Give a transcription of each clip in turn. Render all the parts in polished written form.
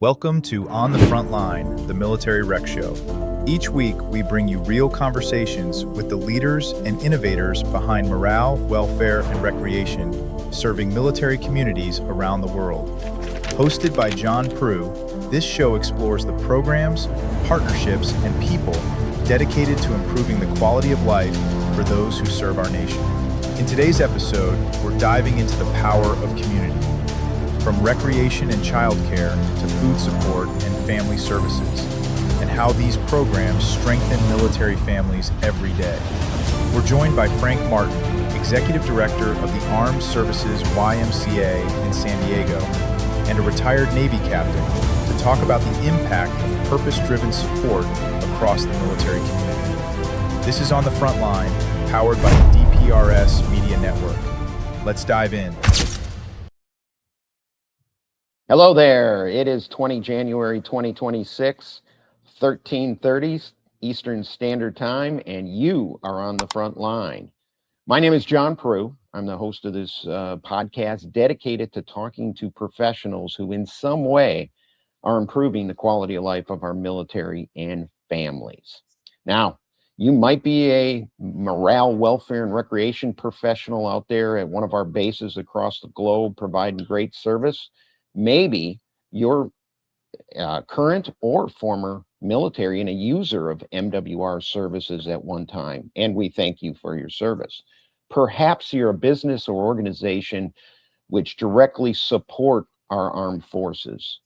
Welcome to On the Front Line, the Military Rec Show. Each week, we bring you real conversations with the leaders and innovators behind morale, welfare, and recreation, serving military communities around the world. Hosted by John Prue, this show explores the programs, partnerships, and people dedicated to improving the quality of life for those who serve our nation. In today's episode, we're diving into the power of community. From recreation and childcare to food support and family services, and how these programs strengthen military families every day. We're joined by Frank Martin, Executive Director of the Armed Services YMCA in San Diego, and a retired Navy captain, to talk about the impact of purpose-driven support across the military community. This is On the Front Line, powered by the DPRS Media Network. Let's dive in. Hello there. It is January 2026, 1330 Eastern Standard Time, and you are on the front line. My name is John Prue. I'm the host of this podcast dedicated to talking to professionals who in some way are improving the quality of life of our military and families. Now, you might be a morale, welfare, and recreation professional out there at one of our bases across the globe providing great service. Maybe you're current or former military and a user of MWR services at one time, and we thank you for your service. Perhaps you're a business or organization which directly support our armed forces.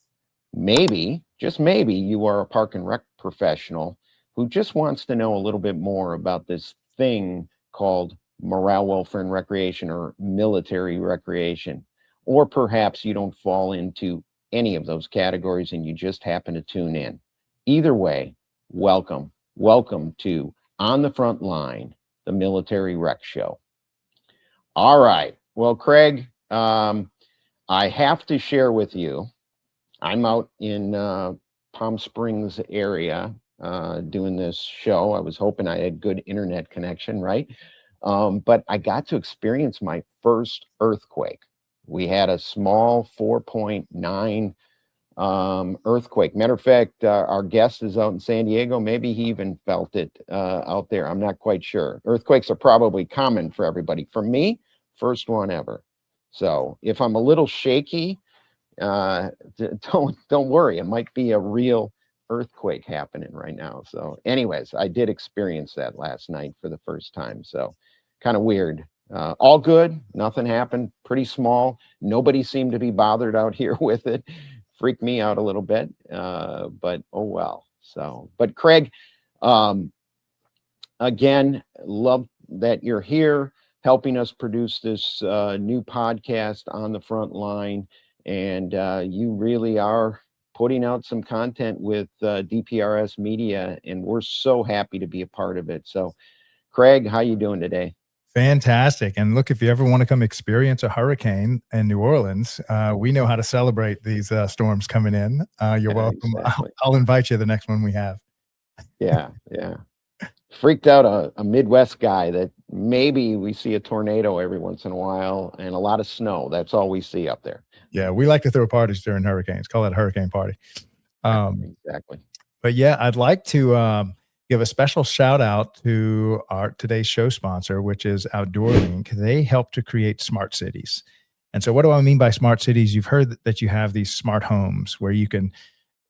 Maybe, just maybe, you are a park and rec professional who just wants to know a little bit more about this thing called morale, welfare, and recreation, or military recreation. Or perhaps you don't fall into any of those categories and you just happen to tune in. Either way, welcome. Welcome to On the Front Line, the Military Rec Show. All right. Well, Craig, I have to share with you, I'm out in Palm Springs area doing this show. I was hoping I had good internet connection, right? But I got to experience my first earthquake. We had a small 4.9 earthquake. Matter of fact, our guest is out in San Diego. Maybe he even felt it out there. I'm not quite sure. Earthquakes are probably common for everybody. For me, first one ever. So if I'm a little shaky, don't worry. It might be a real earthquake happening right now. So anyways, I did experience that last night for the first time. So kind of weird. All good, nothing happened, pretty small. Nobody seemed to be bothered out here with it. Freaked me out a little bit, but oh well. So, but Craig, again, love that you're here helping us produce this new podcast On the Front Line. And you really are putting out some content with DPRS Media, and we're so happy to be a part of it. So, Craig, how you doing today? Fantastic. And look, if you ever want to come experience a hurricane in New Orleans, we know how to celebrate these storms coming in. You're welcome. Exactly. I'll invite you to the next one we have. Yeah. Freaked out a Midwest guy that maybe we see a tornado every once in a while and a lot of snow. That's all we see up there. Yeah, we like to throw parties during hurricanes. Call it a hurricane party. Exactly. But yeah, I'd like to give a special shout out to our today's show sponsor, which is Outdoor Link. They help to create smart cities. And so what do I mean by smart cities? You've heard that you have these smart homes where you can,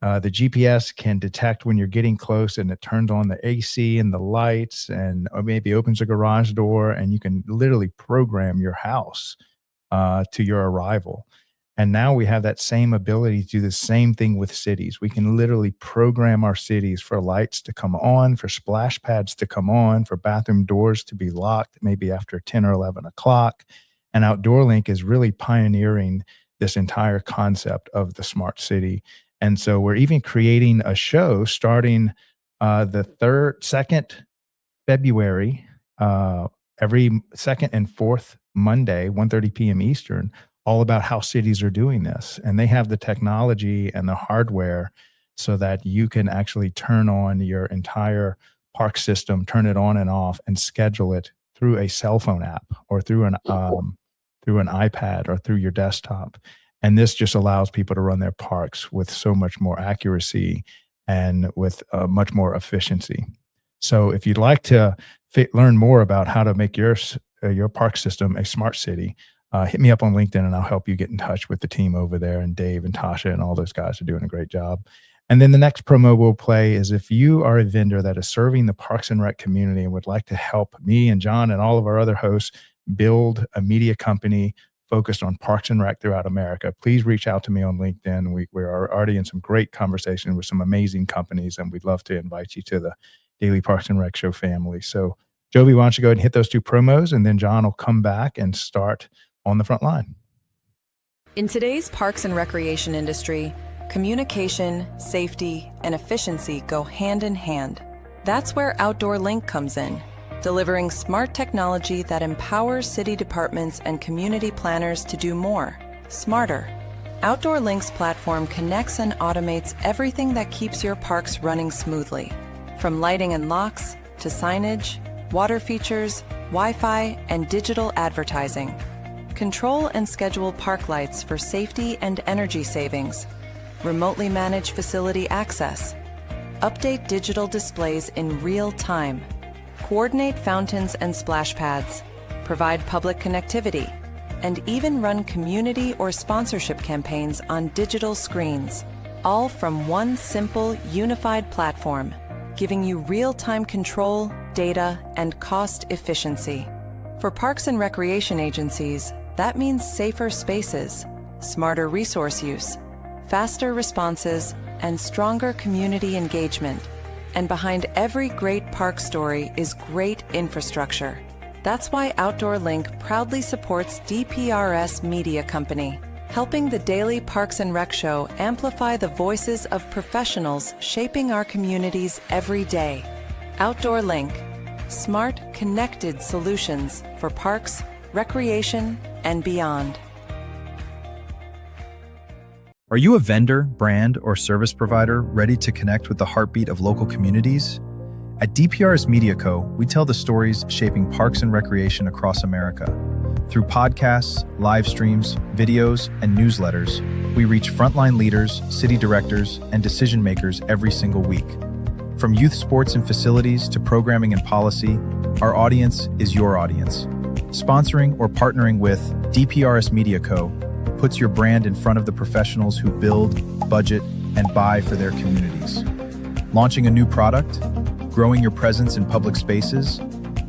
the GPS can detect when you're getting close and it turns on the AC and the lights and or maybe opens a garage door, and you can literally program your house to your arrival. And now we have that same ability to do the same thing with cities. We can literally program our cities for lights to come on, for splash pads to come on, for bathroom doors to be locked maybe after 10 or 11 o'clock. And Outdoor Link is really pioneering this entire concept of the smart city. And so we're even creating a show starting the 2nd February, every second and fourth Monday, 1:30 p.m. Eastern, all about how cities are doing this. And they have the technology and the hardware so that you can actually turn on your entire park system, turn it on and off, and schedule it through a cell phone app or through an iPad or through your desktop. And this just allows people to run their parks with so much more accuracy and with much more efficiency. So if you'd like to learn more about how to make your park system a smart city, hit me up on LinkedIn and I'll help you get in touch with the team over there. And Dave and Tasha and all those guys are doing a great job. And then the next promo we'll play is if you are a vendor that is serving the Parks and Rec community and would like to help me and John and all of our other hosts build a media company focused on Parks and Rec throughout America, please reach out to me on LinkedIn. We are already in some great conversation with some amazing companies, and we'd love to invite you to the Daily Parks and Rec Show family. So, Jovi, why don't you go ahead and hit those two promos, and then John will come back and start on the front line. In today's parks and recreation industry, communication, safety, and efficiency go hand in hand. That's where Outdoor Link comes in, delivering smart technology that empowers city departments and community planners to do more, smarter. Outdoor Link's platform connects and automates everything that keeps your parks running smoothly, from lighting and locks to signage, water features, Wi-Fi, and digital advertising. Control and schedule park lights for safety and energy savings. Remotely manage facility access. Update digital displays in real time. Coordinate fountains and splash pads. Provide public connectivity. And even run community or sponsorship campaigns on digital screens. All from one simple, unified platform, giving you real-time control, data, and cost efficiency. For parks and recreation agencies, that means safer spaces, smarter resource use, faster responses, and stronger community engagement. And behind every great park story is great infrastructure. That's why Outdoor Link proudly supports DPRS Media Company, helping the Daily Parks and Rec Show amplify the voices of professionals shaping our communities every day. Outdoor Link, smart, connected solutions for parks, recreation, and beyond. Are you a vendor, brand, or service provider ready to connect with the heartbeat of local communities? At DPRS Media Co., we tell the stories shaping parks and recreation across America. Through podcasts, live streams, videos, and newsletters, we reach frontline leaders, city directors, and decision makers every single week. From youth sports and facilities to programming and policy, our audience is your audience. Sponsoring or partnering with DPRS Media Co. puts your brand in front of the professionals who build, budget, and buy for their communities. Launching a new product, growing your presence in public spaces,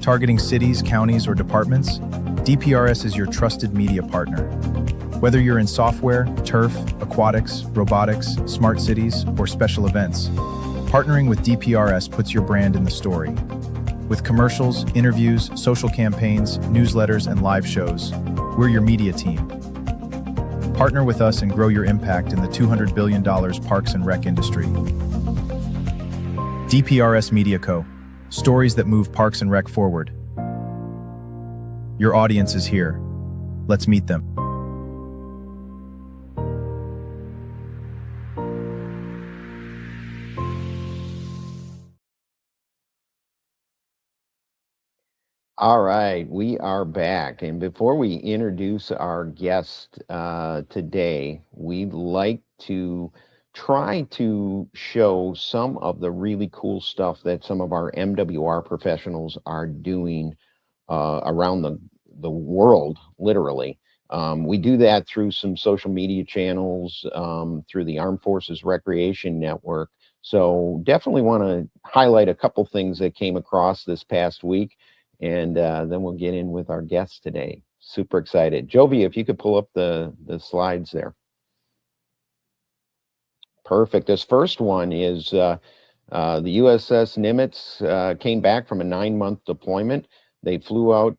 targeting cities, counties, or departments, DPRS is your trusted media partner. Whether you're in software, turf, aquatics, robotics, smart cities, or special events, partnering with DPRS puts your brand in the story. With commercials, interviews, social campaigns, newsletters, and live shows, we're your media team. Partner with us and grow your impact in the $200 billion parks and rec industry. DPRS Media Co. Stories that move parks and rec forward. Your audience is here. Let's meet them. All right, we are back. And before we introduce our guest today, we'd like to try to show some of the really cool stuff that some of our MWR professionals are doing around the world, literally. We do that through some social media channels, through the Armed Forces Recreation Network. So definitely want to highlight a couple things that came across this past week. And then we'll get in with our guests today. Super excited. Jovi, if you could pull up the slides there. Perfect. This first one is the USS Nimitz came back from a 9-month deployment. They flew out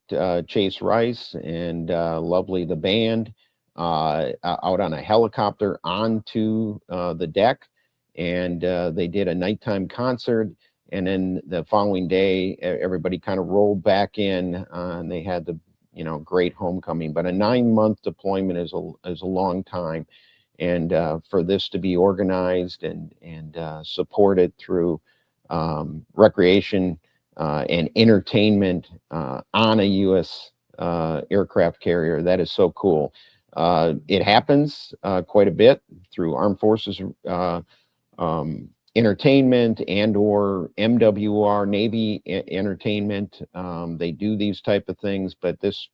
Chase Rice and Lovely the band out on a helicopter onto the deck. And they did a nighttime concert. And then the following day, everybody kind of rolled back in and they had the, great homecoming. But a 9-month deployment is a long time. And for this to be organized and supported through recreation and entertainment on a U.S. aircraft carrier, that is so cool. It happens quite a bit through Armed Forces entertainment and or MWR Navy entertainment. They do these type of things, but this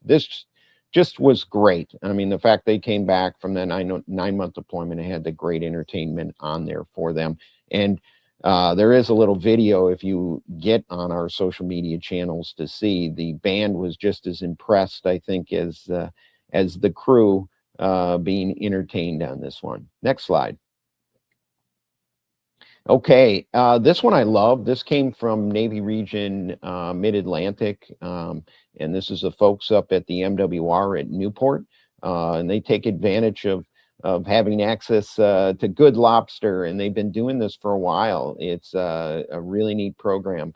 just was great. I mean, the fact they came back from that 9-month deployment and had the great entertainment on there for them. And there is a little video if you get on our social media channels to see. The band was just as impressed, I think, as the crew being entertained on this one. Next slide. Okay, this one I love. This came from Navy Region Mid-Atlantic, and this is the folks up at the MWR at Newport, and they take advantage of having access to good lobster, and they've been doing this for a while. It's a really neat program,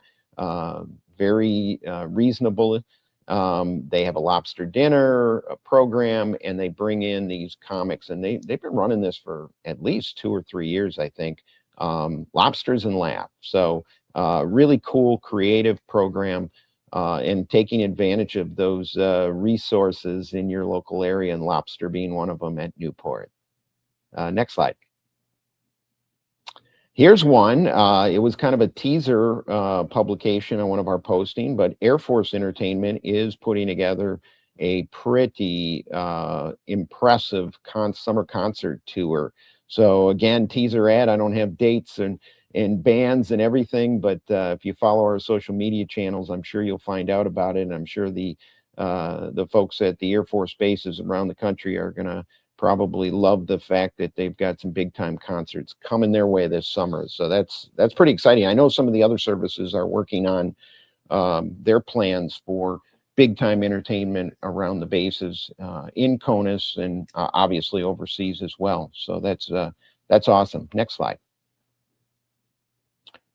very reasonable. They have a lobster dinner program, and they bring in these comics, and they've been running this for at least 2 or 3 years, I think. Lobsters and Laugh. So really cool, creative program, and taking advantage of those resources in your local area, and lobster being one of them at Newport. Next slide. Here's one. It was kind of a teaser publication on one of our posting, but Air Force Entertainment is putting together a pretty impressive summer concert tour. So again, teaser ad, I don't have dates and bands and everything, but if you follow our social media channels, I'm sure you'll find out about it. And I'm sure the folks at the Air Force bases around the country are gonna probably love the fact that they've got some big time concerts coming their way this summer. So that's pretty exciting. I know some of the other services are working on their plans for big time entertainment around the bases in CONUS and obviously overseas as well. So that's awesome. Next slide.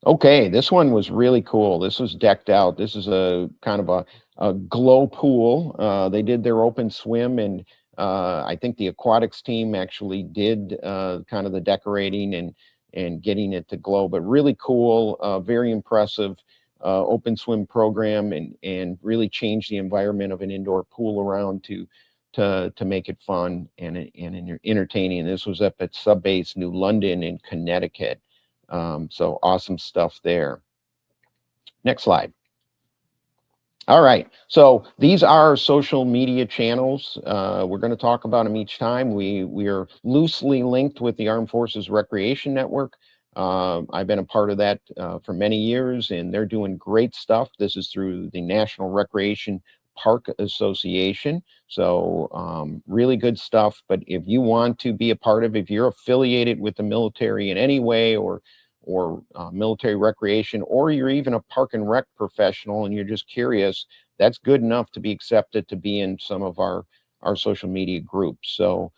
Okay, this one was really cool. This was decked out. This is a kind of a glow pool. They did their open swim, and I think the aquatics team actually did kind of the decorating and getting it to glow, but really cool, very impressive. Open swim program and really change the environment of an indoor pool around to make it fun and entertaining. This was up at Subbase New London in Connecticut. So awesome stuff there. Next slide. All right, so these are social media channels. We're going to talk about them each time. We are loosely linked with the Armed Forces Recreation Network. I've been a part of that for many years, and they're doing great stuff. This is through the National Recreation Park Association. So really good stuff. But if you want to be a part of, if you're affiliated with the military in any way, or military recreation, or you're even a park and rec professional and you're just curious, that's good enough to be accepted to be in some of our social media groups. So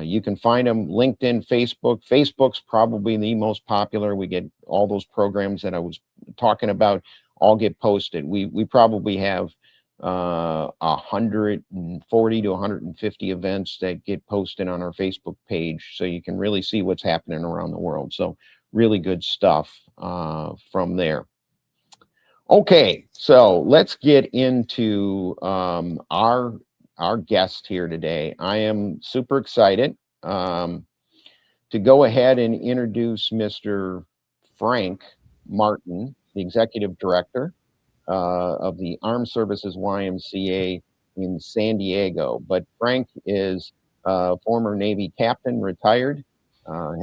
you can find them LinkedIn, Facebook. Facebook's probably the most popular. We get all those programs that I was talking about all get posted. We probably have 140 to 150 events that get posted on our Facebook page, so you can really see what's happening around the world. So really good stuff from there. Okay, so let's get into our guest here today. I am super excited to go ahead and introduce Mr. Frank Martin, the Executive Director of the Armed Services YMCA in San Diego. But Frank is a former Navy captain, retired,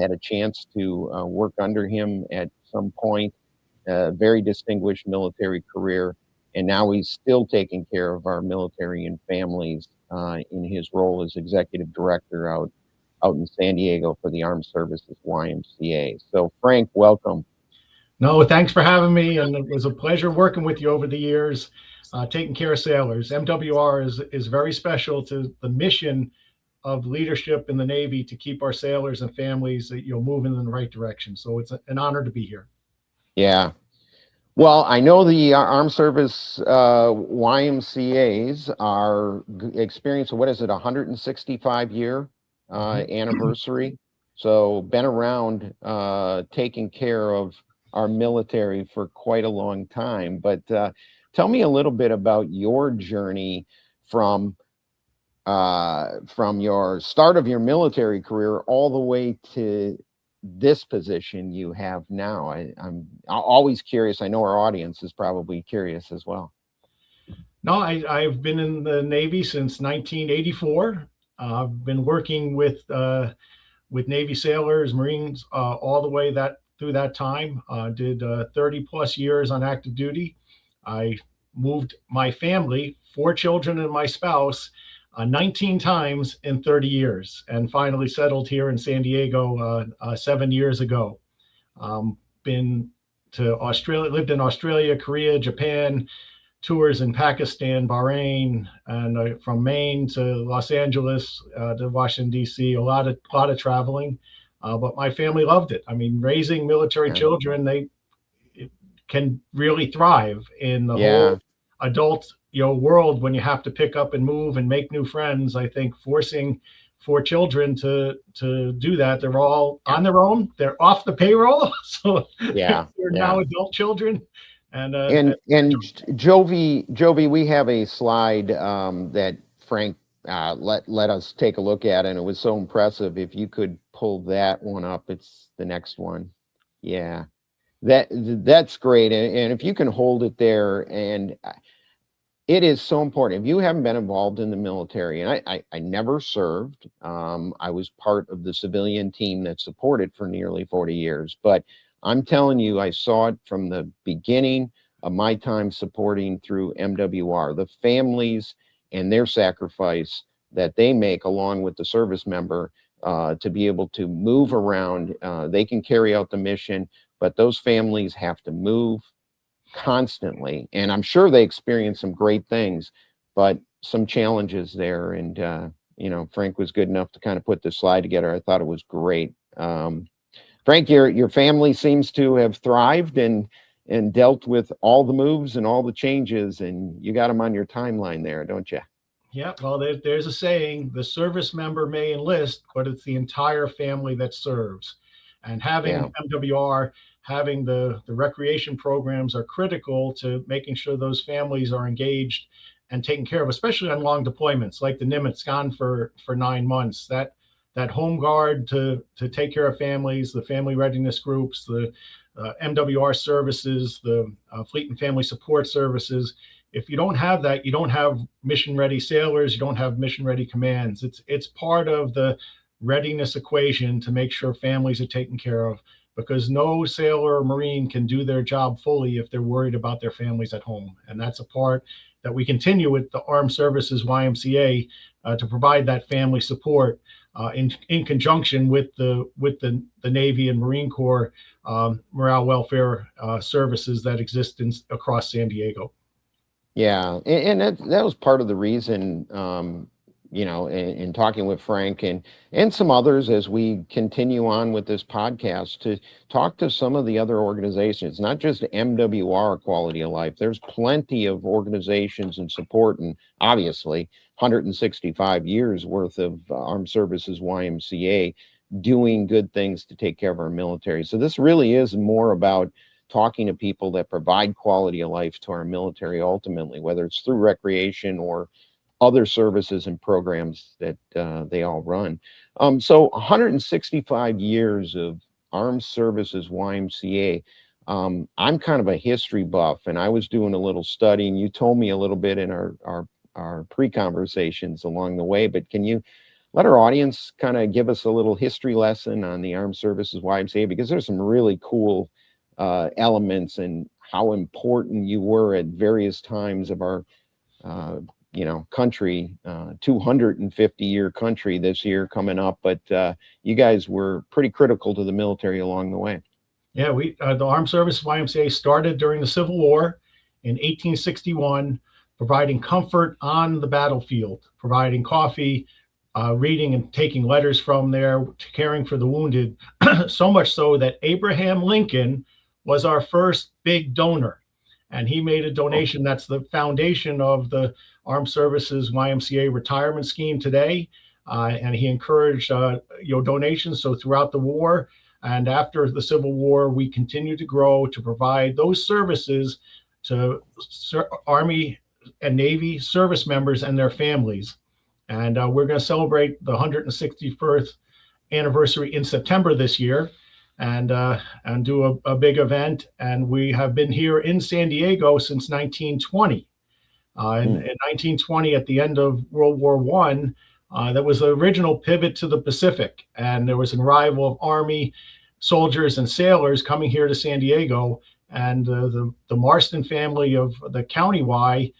had a chance to work under him at some point, very distinguished military career, and now he's still taking care of our military and families in his role as executive director out in San Diego for the Armed Services YMCA. So Frank, welcome. No, thanks for having me, and it was a pleasure working with you over the years, taking care of sailors. MWR is very special to the mission of leadership in the Navy to keep our sailors and families, moving in the right direction. So it's an honor to be here. Yeah. Well, I know the Armed Service YMCAs are experiencing, what is it, 165-year anniversary. So been around taking care of our military for quite a long time. But tell me a little bit about your journey from from your start of your military career all the way to this position you have now. I'm always curious. I know our audience is probably curious as well. No, I've been in the Navy since 1984. I've been working with Navy sailors, Marines, all the way through that time. Did 30 plus years on active duty. I moved my family, 4 children and my spouse, 19 times in 30 years, and finally settled here in San Diego 7 years ago. Been to Australia, lived in Australia, Korea, Japan, tours in Pakistan, Bahrain, and from Maine to Los Angeles to Washington, D.C., a lot of traveling. But my family loved it. I mean, raising military children, they can really thrive in the whole adult world when you have to pick up and move and make new friends. I think forcing 4 children to do that, they're all on their own. They're off the payroll, so they're now adult children. And Jovi, we have a slide that Frank let us take a look at, and it was so impressive. If you could pull that one up, it's the next one. Yeah, that's great. And if you can hold it there, and it is so important. If you haven't been involved in the military, and I never served, I was part of the civilian team that supported for nearly 40 years, but I'm telling you, I saw it from the beginning of my time supporting through MWR, the families and their sacrifice that they make along with the service member to be able to move around. They can carry out the mission, but those families have to move constantly. And I'm sure they experience some great things, but some challenges there. And, Frank was good enough to kind of put this slide together. I thought it was great. Frank, your family seems to have thrived and dealt with all the moves and all the changes, and you got them on your timeline there, don't you? Yeah, well, there's a saying: the service member may enlist, but it's the entire family that serves. And having MWR, having the recreation programs are critical to making sure those families are engaged and taken care of, especially on long deployments like the Nimitz, gone for 9 months. That home guard to take care of families, the family readiness groups, the MWR services, the fleet and family support services. If you don't have that, you don't have mission ready sailors, you don't have mission ready commands. It's part of the readiness equation to make sure families are taken care of, because no sailor or Marine can do their job fully if they're worried about their families at home. And that's a part that we continue with the Armed Services YMCA to provide that family support in conjunction with the Navy and Marine Corps morale welfare services that exist across San Diego. Yeah, and that was part of the reason, in talking with Frank and some others as we continue on with this podcast, to talk to some of the other organizations, not just MWR Quality of Life. There's plenty of organizations and support, and obviously 165 years worth of Armed Services YMCA doing good things to take care of our military. So this really is more about talking to people that provide quality of life to our military ultimately, whether it's through recreation or other services and programs that they all run. So 165 years of Armed Services YMCA. I'm kind of a history buff, and I was doing a little study, and you told me a little bit in our pre-conversations along the way, but can you let our audience kind of give us a little history lesson on the Armed Services YMCA? Because there's some really cool elements and how important you were at various times of our country, 250-year country this year coming up, but you guys were pretty critical to the military along the way. Yeah, the Armed Services YMCA started during the Civil War in 1861, providing comfort on the battlefield, providing coffee, reading and taking letters from there, caring for the wounded, so much so that Abraham Lincoln was our first big donor. And he made a donation that's the foundation of the Armed Services YMCA retirement scheme today. And he encouraged donations. So throughout the war and after the Civil War, we continue to grow to provide those services to Army and Navy service members and their families. And we're going to celebrate the 161st anniversary in September this year, and do a big event. And we have been here in San Diego since 1920. In 1920, at the end of World War I, that was the original pivot to the Pacific, and there was an arrival of Army soldiers and sailors coming here to San Diego, and the Marston family of the County Y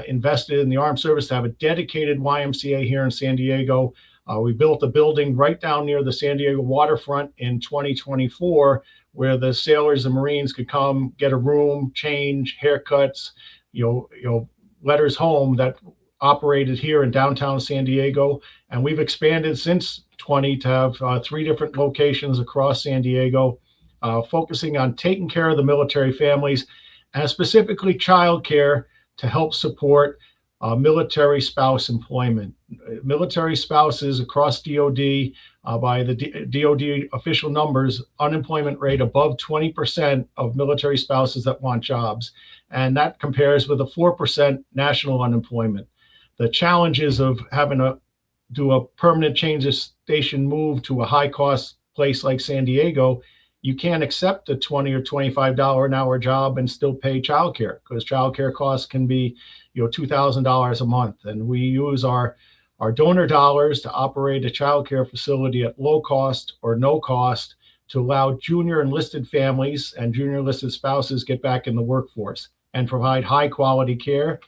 invested in the Armed Service to have a dedicated YMCA here in San Diego. We built a building right down near the San Diego waterfront in 2024, where the sailors and Marines could come get a room, change, haircuts, letters home, that operated here in downtown San Diego. And we've expanded since 20 to have 3 different locations across San Diego, focusing on taking care of the military families, and specifically childcare to help support military spouse employment. Military spouses across DOD, by the DOD official numbers, unemployment rate above 20% of military spouses that want jobs. And that compares with a 4% national unemployment. The challenges of having to do a permanent change of station move to a high cost place like San Diego, you can't accept a $20 or $25 an hour job and still pay childcare, because childcare costs can be $2,000 a month. And we use our donor dollars to operate a childcare facility at low cost or no cost to allow junior enlisted families and junior enlisted spouses get back in the workforce and provide high quality care.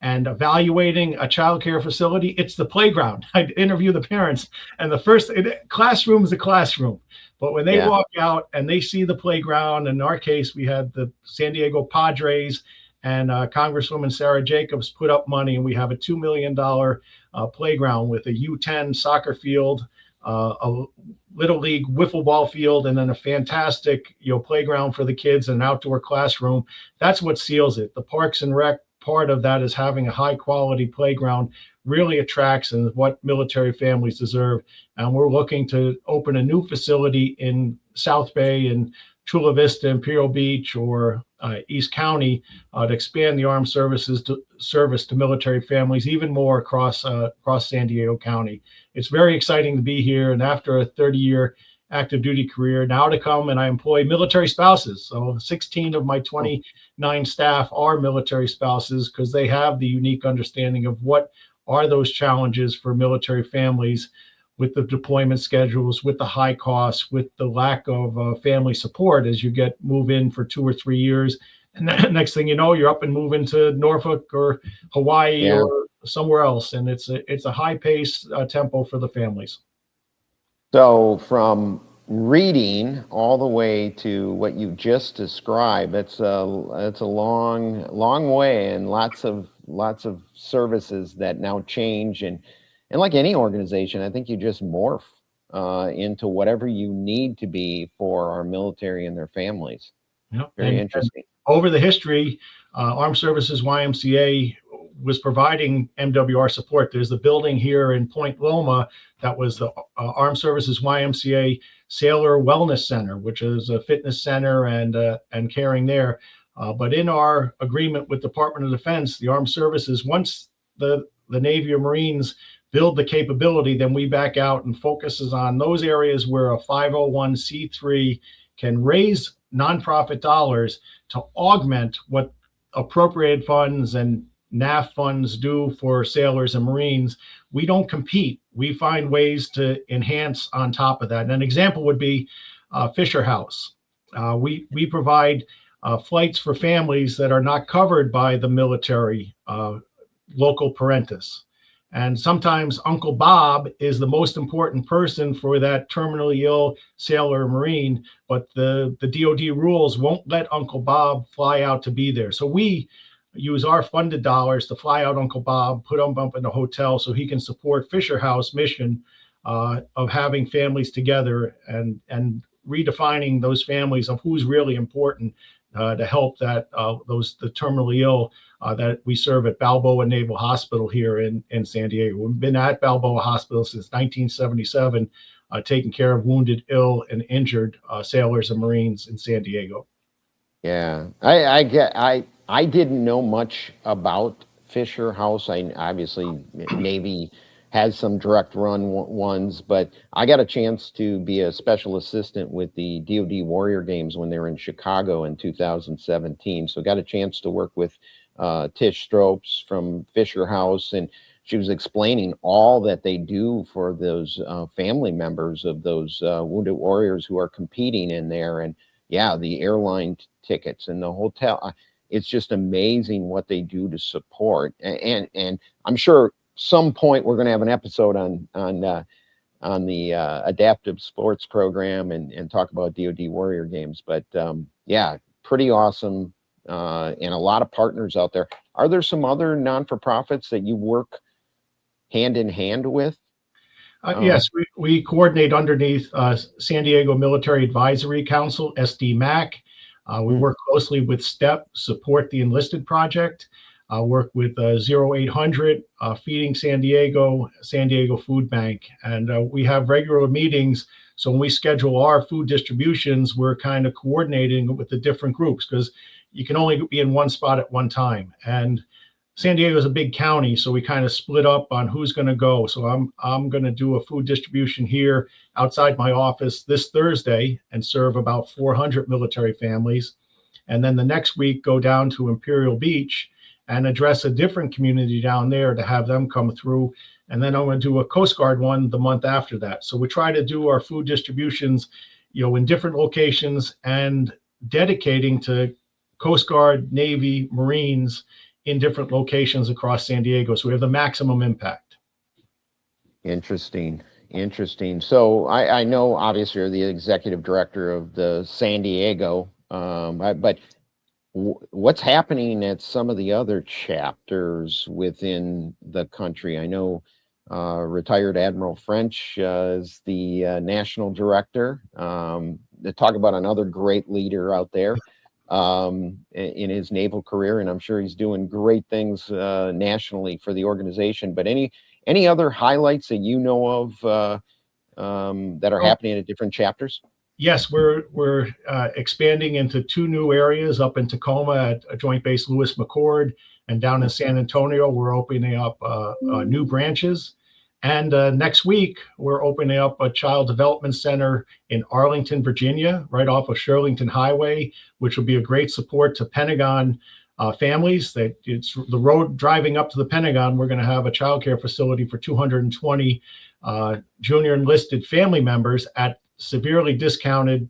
And evaluating a childcare facility, it's the playground. I interview the parents, and the first classroom is a classroom. But when they walk out and they see the playground, in our case, we had the San Diego Padres and Congresswoman Sarah Jacobs put up money, and we have a $2 million playground with a U10 soccer field, a little league wiffle ball field, and then a fantastic playground for the kids and an outdoor classroom. That's what seals it. The Parks and Rec part of that is having a high quality playground really attracts and what military families deserve. And we're looking to open a new facility in South Bay and Chula Vista, Imperial Beach, or East County to expand the armed services service to military families even more across San Diego County. It's very exciting to be here. And after a 30-year active duty career, now to come, and I employ military spouses. So 16 of my 29 staff are military spouses, because they have the unique understanding of what are those challenges for military families with the deployment schedules, with the high costs, with the lack of family support as you move in for 2 or 3 years. And then next thing you know, you're up and moving to Norfolk or Hawaii or somewhere else. And it's a high pace tempo for the families. So from reading all the way to what you just described, it's a long way, and lots of services that now change, and like any organization, I think you just morph into whatever you need to be for our military and their families. Yep. Very interesting. Over the history, Armed Services YMCA was providing MWR support. There's the building here in Point Loma that was the Armed Services YMCA Sailor Wellness Center, which is a fitness center and caring there. But in our agreement with Department of Defense, the Armed Services, once the Navy or Marines build the capability, then we back out and focuses on those areas where a 501c3 can raise nonprofit dollars to augment what appropriated funds and NAF funds do for sailors and Marines. We don't compete. We find ways to enhance on top of that. And an example would be Fisher House. We provide flights for families that are not covered by the military local parentis. And sometimes Uncle Bob is the most important person for that terminally ill sailor or Marine, but the DOD rules won't let Uncle Bob fly out to be there. So we use our funded dollars to fly out Uncle Bob, put him up in a hotel so he can support Fisher House mission of having families together and redefining those families of who's really important to help the terminally ill that we serve at Balboa Naval Hospital here in San Diego. We've been at Balboa Hospital since 1977, taking care of wounded, ill, and injured sailors and Marines in San Diego. Yeah, I didn't know much about Fisher House. I obviously Navy has some direct run ones, but I got a chance to be a special assistant with the DoD Warrior Games when they were in Chicago in 2017. So got a chance to work with Tish Stropes from Fisher House, and she was explaining all that they do for those family members of those wounded warriors who are competing in there. And yeah, the airline tickets and the hotel. It's just amazing what they do to support. And I'm sure some point we're going to have an episode on the adaptive sports program and talk about DoD Warrior Games. But yeah, pretty awesome, and a lot of partners out there. Are there some other non-for-profits that you work hand in hand with? Yes, we coordinate underneath San Diego Military Advisory Council, SDMAC. We work closely with STEP, Support the Enlisted Project. Work with 0800, Feeding San Diego Food Bank. And we have regular meetings. So when we schedule our food distributions, we're kind of coordinating with the different groups because you can only be in one spot at one time. And San Diego is a big county, so we kind of split up on who's going to go. So I'm going to do a food distribution here outside my office this Thursday and serve about 400 military families. And then the next week, go down to Imperial Beach and address a different community down there to have them come through. And then I'm going to do a Coast Guard one the month after that. So we try to do our food distributions, in different locations and dedicating to Coast Guard, Navy, Marines in different locations across San Diego. So we have the maximum impact. Interesting. So I know obviously you're the executive director of the San Diego, but what's happening at some of the other chapters within the country? I know retired Admiral French is the national director. To talk about another great leader out there in his naval career, and I'm sure he's doing great things nationally for the organization. But any other highlights that you know of that are happening at different chapters? Yes, we're expanding into 2 new areas up in Tacoma at Joint Base Lewis McChord, and down in San Antonio, we're opening up new branches. And next week, we're opening up a child development center in Arlington, Virginia, right off of Shirlington Highway, which will be a great support to Pentagon families. That it's the road driving up to the Pentagon. We're going to have a childcare facility for 220 junior enlisted family members at severely discounted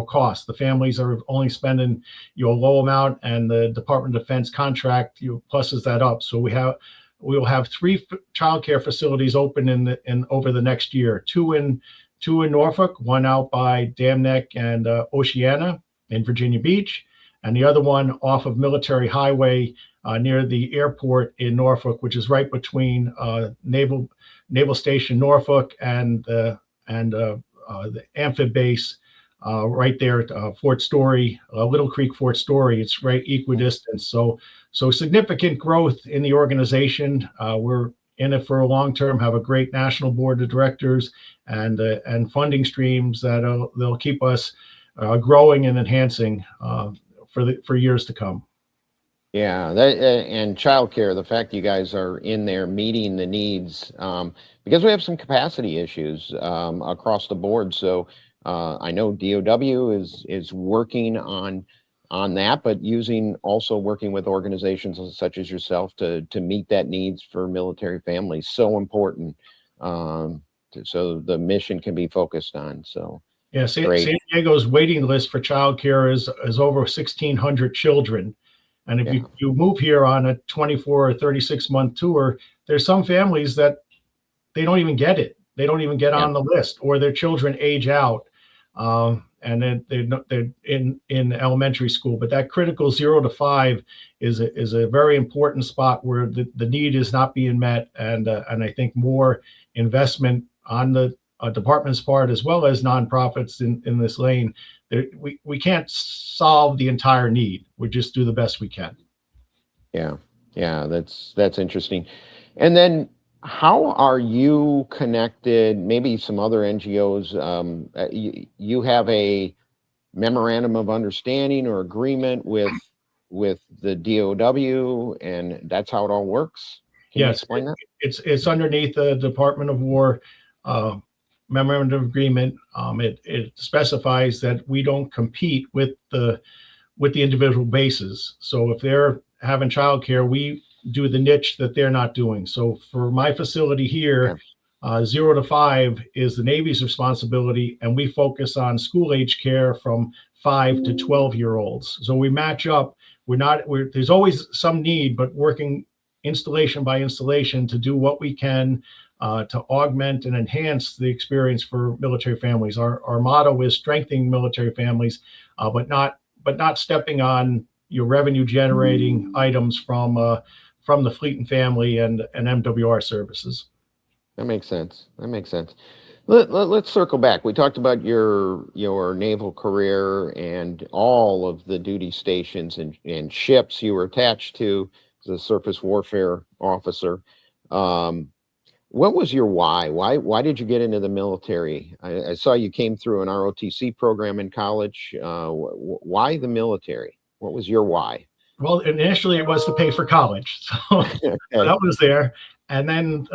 cost. The families are only spending a low amount, and the Department of Defense contract pluses that up. So we will have 3 childcare facilities open in over the next year. 2 in Norfolk, 1 out by Dam Neck and Oceana in Virginia Beach, and the other one off of Military Highway near the airport in Norfolk, which is right between Naval Station Norfolk and the amphib base right there at Fort Story, Little Creek, Fort Story. It's right equidistant. So significant growth in the organization. We're in it for a long term, have a great national board of directors and funding streams that they'll keep us growing and enhancing for years to come. Yeah, and childcare, the fact you guys are in there meeting the needs, because we have some capacity issues across the board. So I know DOW is working on that, but also working with organizations such as yourself to meet that needs for military families. So important, so the mission can be focused on. So yeah, San Diego's waiting list for childcare is over 1,600 children. And if you move here on a 24 or 36-month tour, there's some families that they don't even get it. They don't even get on the list, or their children age out, and they're in elementary school. But that critical 0 to 5 is a very important spot where the need is not being met, and I think more investment on the department's part as well as nonprofits in this lane. We can't solve the entire need. We just do the best we can. Yeah, that's interesting. And then how are you connected? Maybe some other NGOs. You have a memorandum of understanding or agreement with the DOW, and that's how it all works. Can you explain that? It's underneath the Department of War memorandum of agreement. It specifies that we don't compete with the individual bases. So if they're having childcare, we do the niche that they're not doing. So for my facility here, 0 to 5 is the Navy's responsibility, and we focus on school age care from 5 to 12-year-olds. So we match up. There's always some need, but working installation by installation to do what we can to augment and enhance the experience for military families. Our motto is strengthening military families, but not stepping on your revenue generating items from the Fleet and Family and MWR services. That makes sense. Let's circle back. We talked about your naval career and all of the duty stations and ships you were attached to as a surface warfare officer. What was your why? Why did you get into the military? I saw you came through an ROTC program in college. Why the military? What was your why? Well, initially it was to pay for college, so that was there. And then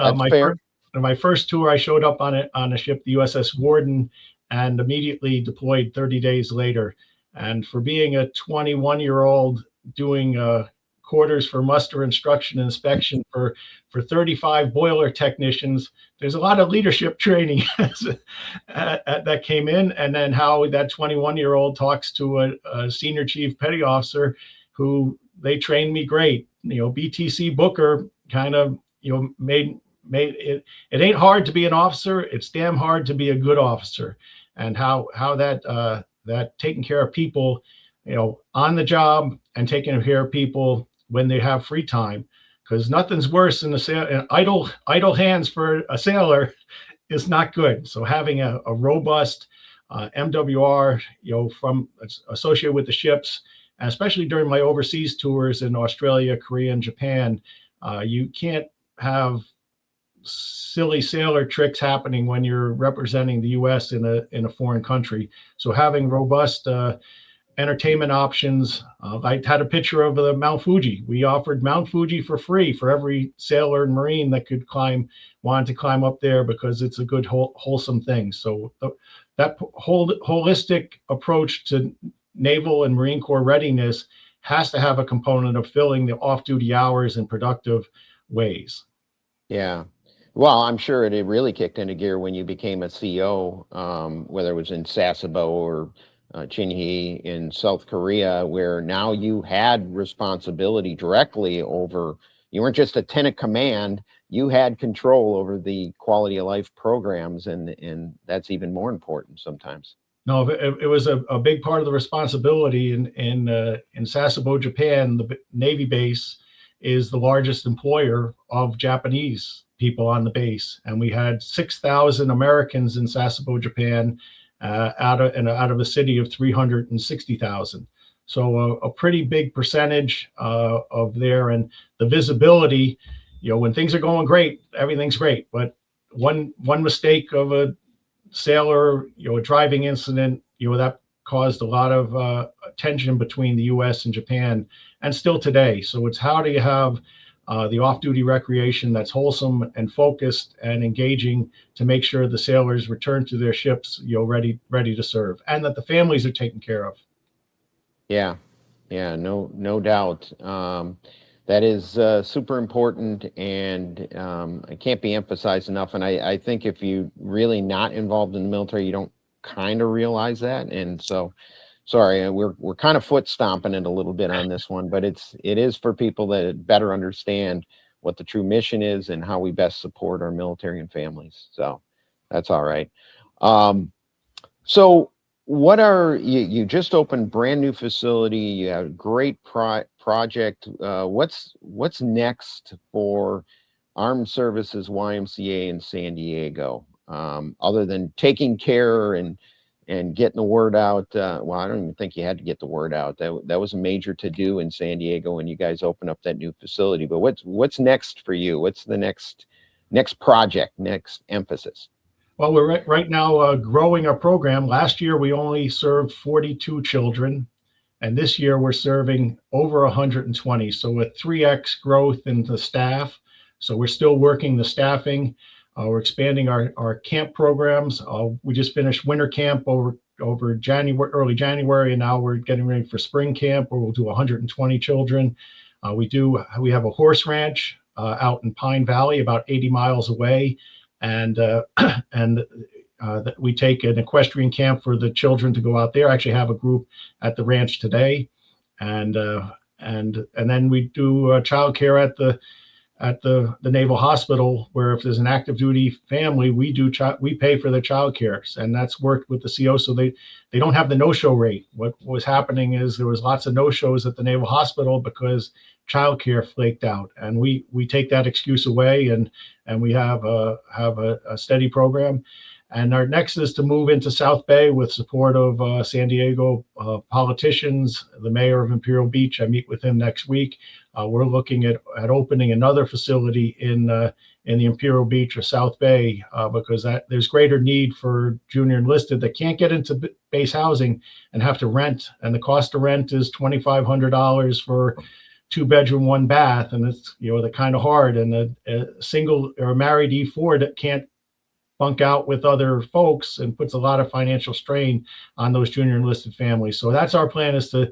my first tour, I showed up on a ship, the USS Warden, and immediately deployed 30 days later. And for being a 21-year-old doing quarters for muster, instruction, and inspection for 35 boiler technicians, there's a lot of leadership training that came in. And then how that 21-year-old talks to a senior chief petty officer who they trained me great. BTC Booker kind of made it ain't hard to be an officer. It's damn hard to be a good officer. And how that taking care of people, on the job and taking care of people when they have free time, because nothing's worse than idle hands for a sailor is not good. So having a robust MWR, from associated with the ships, and especially during my overseas tours in Australia, Korea, and Japan, you can't have silly sailor tricks happening when you're representing the U.S. in a foreign country. So having robust entertainment options. I had a picture of the Mount Fuji. We offered Mount Fuji for free for every sailor and Marine that wanted to climb up there, because it's a good wholesome thing. So that holistic approach to Naval and Marine Corps readiness has to have a component of filling the off-duty hours in productive ways. Yeah. Well, I'm sure it really kicked into gear when you became a CO, whether it was in Sasebo or Chinhee in South Korea, where now you had responsibility directly over, you weren't just a tenant command, you had control over the quality of life programs, and that's even more important sometimes. No, it was a big part of the responsibility in Sasebo, Japan. The Navy base is the largest employer of Japanese people on the base, and we had 6,000 Americans in Sasebo, Japan, out of a city of 360,000. So a pretty big percentage of there, and the visibility. When things are going great, everything's great, but one mistake of a sailor, a driving incident, that caused a lot of tension between the U.S. and Japan, and still today. So it's how do you have the off-duty recreation that's wholesome and focused and engaging to make sure the sailors return to their ships, ready to serve, and that the families are taken care of. Yeah, no doubt. That is super important, and it can't be emphasized enough. And I think if you really not involved in the military, you don't kind of realize that. And so, sorry, we're kind of foot stomping it a little bit on this one, but it is for people that better understand what the true mission is and how we best support our military and families. So that's all right. So what are you just opened brand new facility, you have a great project. What's next for Armed Services YMCA in San Diego, other than taking care and getting the word out? Well, I don't even think you had to get the word out. That was a major to do in San Diego when you guys opened up that new facility. But what's next for you? What's the next project, next emphasis? Well, we're right now growing our program. Last year, we only served 42 children, and this year we're serving over 120. So a 3x growth in the staff. So we're still working the staffing. We're expanding our camp programs. We just finished winter camp over January, early January, and now we're getting ready for spring camp where we'll do 120 children. We have a horse ranch out in Pine Valley, about 80 miles away, and we take an equestrian camp for the children to go out there. I actually have a group at the ranch today, and then we do childcare at the Naval Hospital, where if there's an active duty family, we pay for the childcare, and that's worked with the CO, so they don't have the no-show rate. What was happening is there was lots of no-shows at the Naval Hospital because childcare flaked out, and we take that excuse away, and we have a steady program. And our next is to move into South Bay with support of San Diego politicians, the mayor of Imperial Beach. I meet with him next week. We're looking at opening another facility in the Imperial Beach or South Bay because there's greater need for junior enlisted that can't get into base housing and have to rent. And the cost of rent is $2,500 for 2-bedroom, 1 bath, and it's they're kind of hard. And a single or a married E4 that can't bunk out with other folks and puts a lot of financial strain on those junior enlisted families. So that's our plan, is to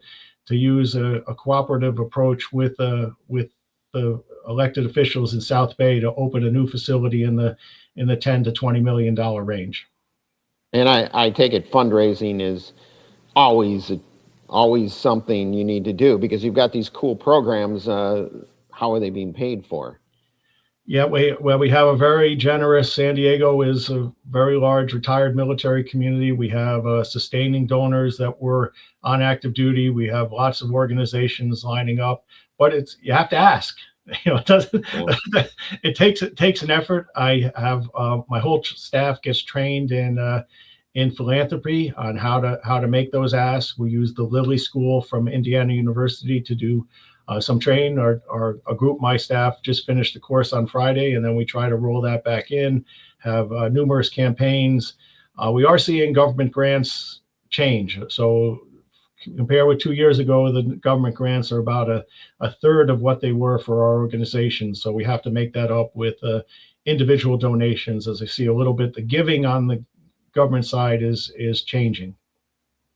use a cooperative approach with the elected officials in South Bay to open a new facility in the $10 to $20 million range. And I take it fundraising is always something you need to do because you've got these cool programs. How are they being paid for? Yeah, we have a very generous. San Diego is a very large retired military community. We have sustaining donors that were on active duty. We have lots of organizations lining up, but you have to ask. It doesn't. It takes an effort. I have my whole staff gets trained in philanthropy on how to make those asks. We use the Lilly School from Indiana University to do some training. A group, my staff, just finished the course on Friday, and then we try to roll that back in, have numerous campaigns. We are seeing government grants change. So compare with 2 years ago, the government grants are about a third of what they were for our organization. So we have to make that up with individual donations. As I see a little bit, the giving on the government side is changing.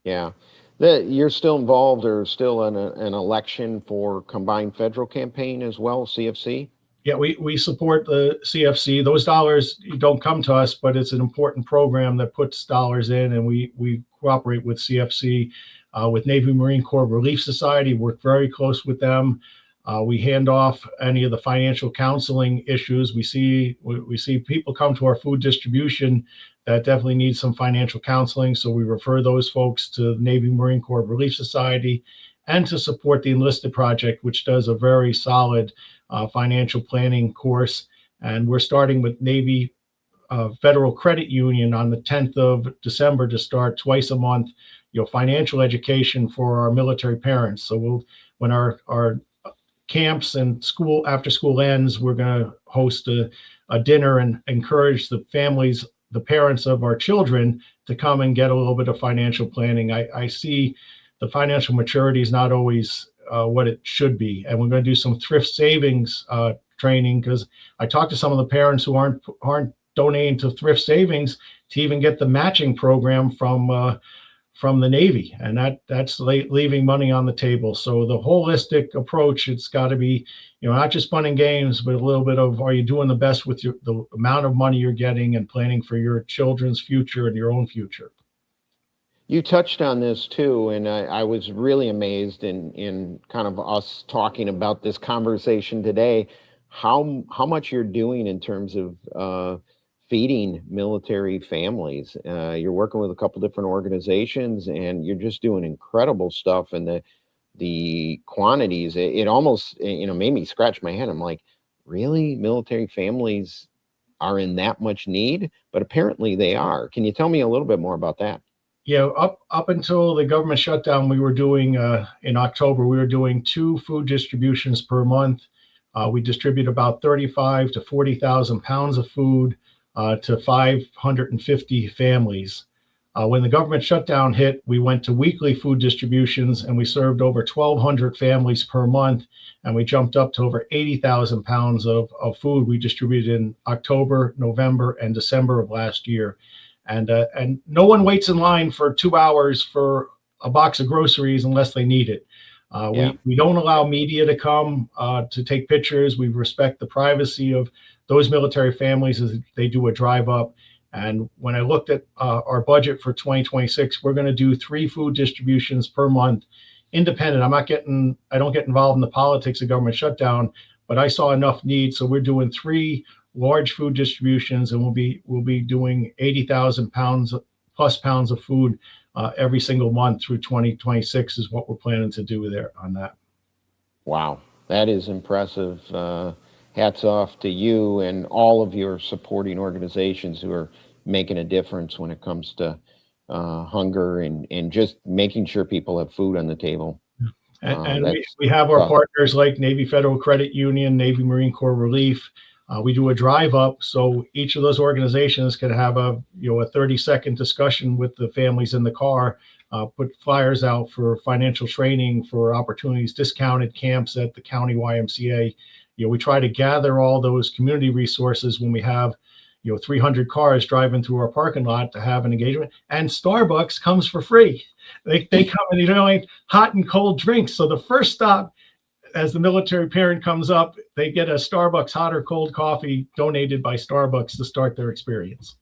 Yeah. You're still involved or still in an election for combined federal campaign as well, CFC? Yeah, we support the CFC. Those dollars don't come to us, but it's an important program that puts dollars in, and we cooperate with CFC, with Navy Marine Corps Relief Society, work very close with them. We hand off any of the financial counseling issues. We see people come to our food distribution that definitely need some financial counseling. So we refer those folks to the Navy Marine Corps Relief Society, and to support the Enlisted Project, which does a very solid financial planning course. And we're starting with Navy Federal Credit Union on the 10th of December to start twice a month, financial education for our military parents. So when our camps and after school ends, we're going to host a dinner and encourage the families, the parents of our children, to come and get a little bit of financial planning. I see the financial maturity is not always what it should be. And we're going to do some thrift savings training, because I talked to some of the parents who aren't donating to thrift savings to even get the matching program from the Navy, and that's leaving money on the table. So the holistic approach, it's got to be, not just fun and games, but a little bit of, are you doing the best with the amount of money you're getting, and planning for your children's future and your own future. You touched on this too, and I was really amazed in kind of us talking about this conversation today, how much you're doing in terms of feeding military families. You're working with a couple different organizations, and you're just doing incredible stuff. And the quantities, it almost made me scratch my head. I'm like, really? Military families are in that much need? But apparently they are. Can you tell me a little bit more about that? Yeah, up until the government shutdown, we were doing in October, we were doing 2 food distributions per month. We distribute about 35 to 40,000 pounds of food to 550 families. When the government shutdown hit, we went to weekly food distributions, and we served over 1,200 families per month, and we jumped up to over 80,000 pounds of food we distributed in October, November, and December of last year. And no one waits in line for 2 hours for a box of groceries unless they need it. We don't allow media to come to take pictures. We respect the privacy of those military families as they do a drive up. And when I looked at our budget for 2026, we're going to do 3 food distributions per month, independent. I don't get involved in the politics of government shutdown, but I saw enough need, so we're doing 3 large food distributions, and we'll be doing 80,000 pounds of food every single month through 2026 is what we're planning to do there on that. Wow, that is impressive. Hats off to you and all of your supporting organizations who are making a difference when it comes to hunger and just making sure people have food on the table. And we have our partners like Navy Federal Credit Union, Navy Marine Corps Relief. We do a drive up, so each of those organizations can have a 30-second discussion with the families in the car, put flyers out for financial training, for opportunities, discounted camps at the county YMCA. We try to gather all those community resources when we have 300 cars driving through our parking lot to have an engagement. And Starbucks comes for free. They come and like hot and cold drinks. So the first stop, as the military parent comes up, they get a Starbucks hot or cold coffee donated by Starbucks to start their experience.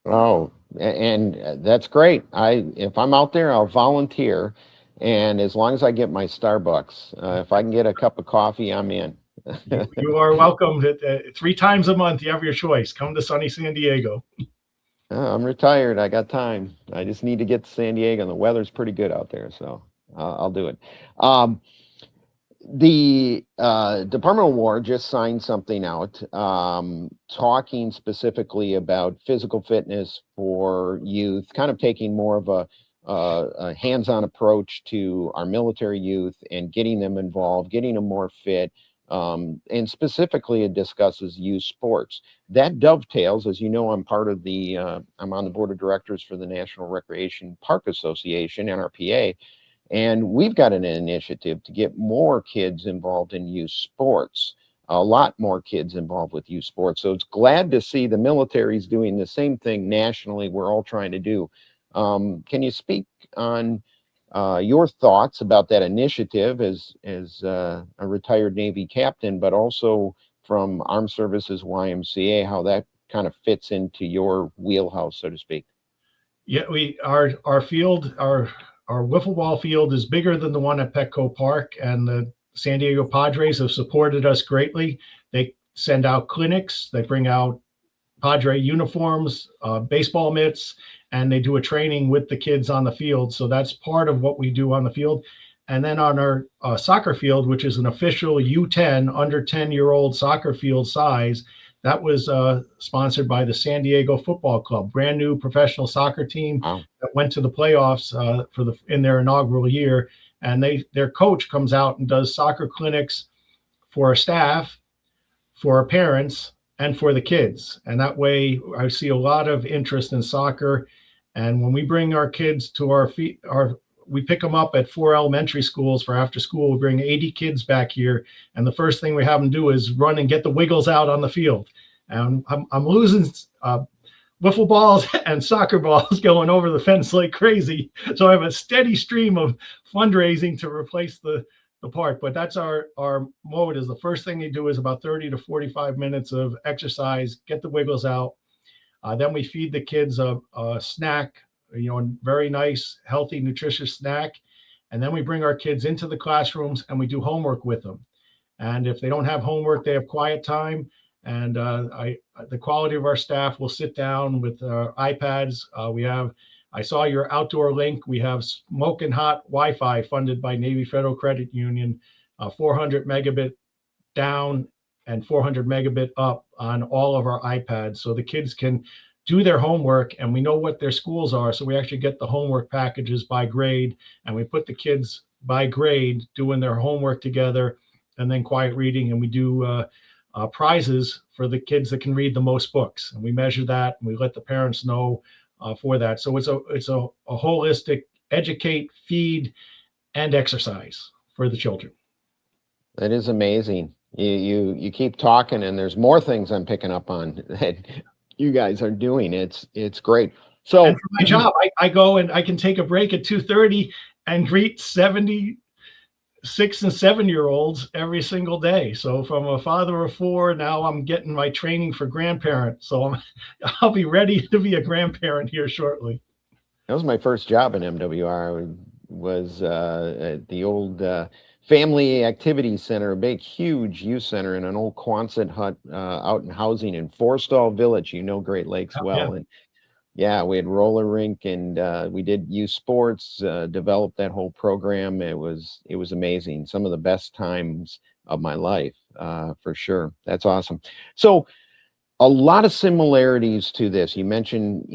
Oh, and that's great. If I'm out there, I'll volunteer. And as long as I get my Starbucks, if I can get a cup of coffee, I'm in. You are welcome. 3 times a month, you have your choice. Come to sunny San Diego. I'm retired. I got time. I just need to get to San Diego, and the weather's pretty good out there, so I'll do it. The Department of War just signed something out talking specifically about physical fitness for youth, kind of taking more of a hands-on approach to our military youth and getting them involved, getting them more fit. And specifically it discusses youth sports. That dovetails, as you know, I'm on the board of directors for the National Recreation Park Association, NRPA, and we've got an initiative to get more kids involved in youth sports, a lot more kids involved with youth sports. So it's glad to see the military's doing the same thing nationally we're all trying to do. Can you speak on your thoughts about that initiative as a retired Navy captain, but also from Armed Services YMCA, how that kind of fits into your wheelhouse, so to speak? Yeah, our field, our wiffle ball field is bigger than the one at Petco Park, and the San Diego Padres have supported us greatly. They send out clinics, they bring out Padre uniforms, baseball mitts, and they do a training with the kids on the field. So that's part of what we do on the field. And then on our soccer field, which is an official U10, under 10-year-old soccer field size, that was sponsored by the San Diego Football Club, brand new professional soccer team that went to the playoffs in their inaugural year. And their coach comes out and does soccer clinics for our staff, for our parents, and for the kids. And that way I see a lot of interest in soccer. And when we bring our kids to we pick them up at 4 elementary schools for after school. We bring 80 kids back here, and the first thing we have them do is run and get the wiggles out on the field. And I'm losing wiffle balls and soccer balls going over the fence like crazy. So I have a steady stream of fundraising to replace the park. But that's our mode. Is the first thing they do is about 30 to 45 minutes of exercise, get the wiggles out. Then we feed the kids a snack, a very nice, healthy, nutritious snack. And then we bring our kids into the classrooms and we do homework with them. And if they don't have homework, they have quiet time. And the quality of our staff will sit down with iPads. I saw your outdoor link. We have smoking hot Wi-Fi funded by Navy Federal Credit Union, 400 megabit down and 400 megabit up on all of our iPads. So the kids can do their homework, and we know what their schools are. So we actually get the homework packages by grade, and we put the kids by grade doing their homework together, and then quiet reading. And we do prizes for the kids that can read the most books. And we measure that, and we let the parents know for that. So it's a holistic educate, feed, and exercise for the children. That is amazing. You keep talking, and there's more things I'm picking up on that you guys are doing. It's great. So and for my job, I go and I can take a break at 2:30 and greet 76 and 7-year-olds every single day. So from a father of 4, now I'm getting my training for grandparent. So I'll be ready to be a grandparent here shortly. That was my first job in MWR. Was at the old Family Activity Center, a big, huge youth center in an old Quonset hut out in housing in Forstall Village. You know Great Lakes well. Yeah. And yeah, we had roller rink, and we did youth sports, developed that whole program. It was amazing. Some of the best times of my life, for sure. That's awesome. So a lot of similarities to this. You mentioned,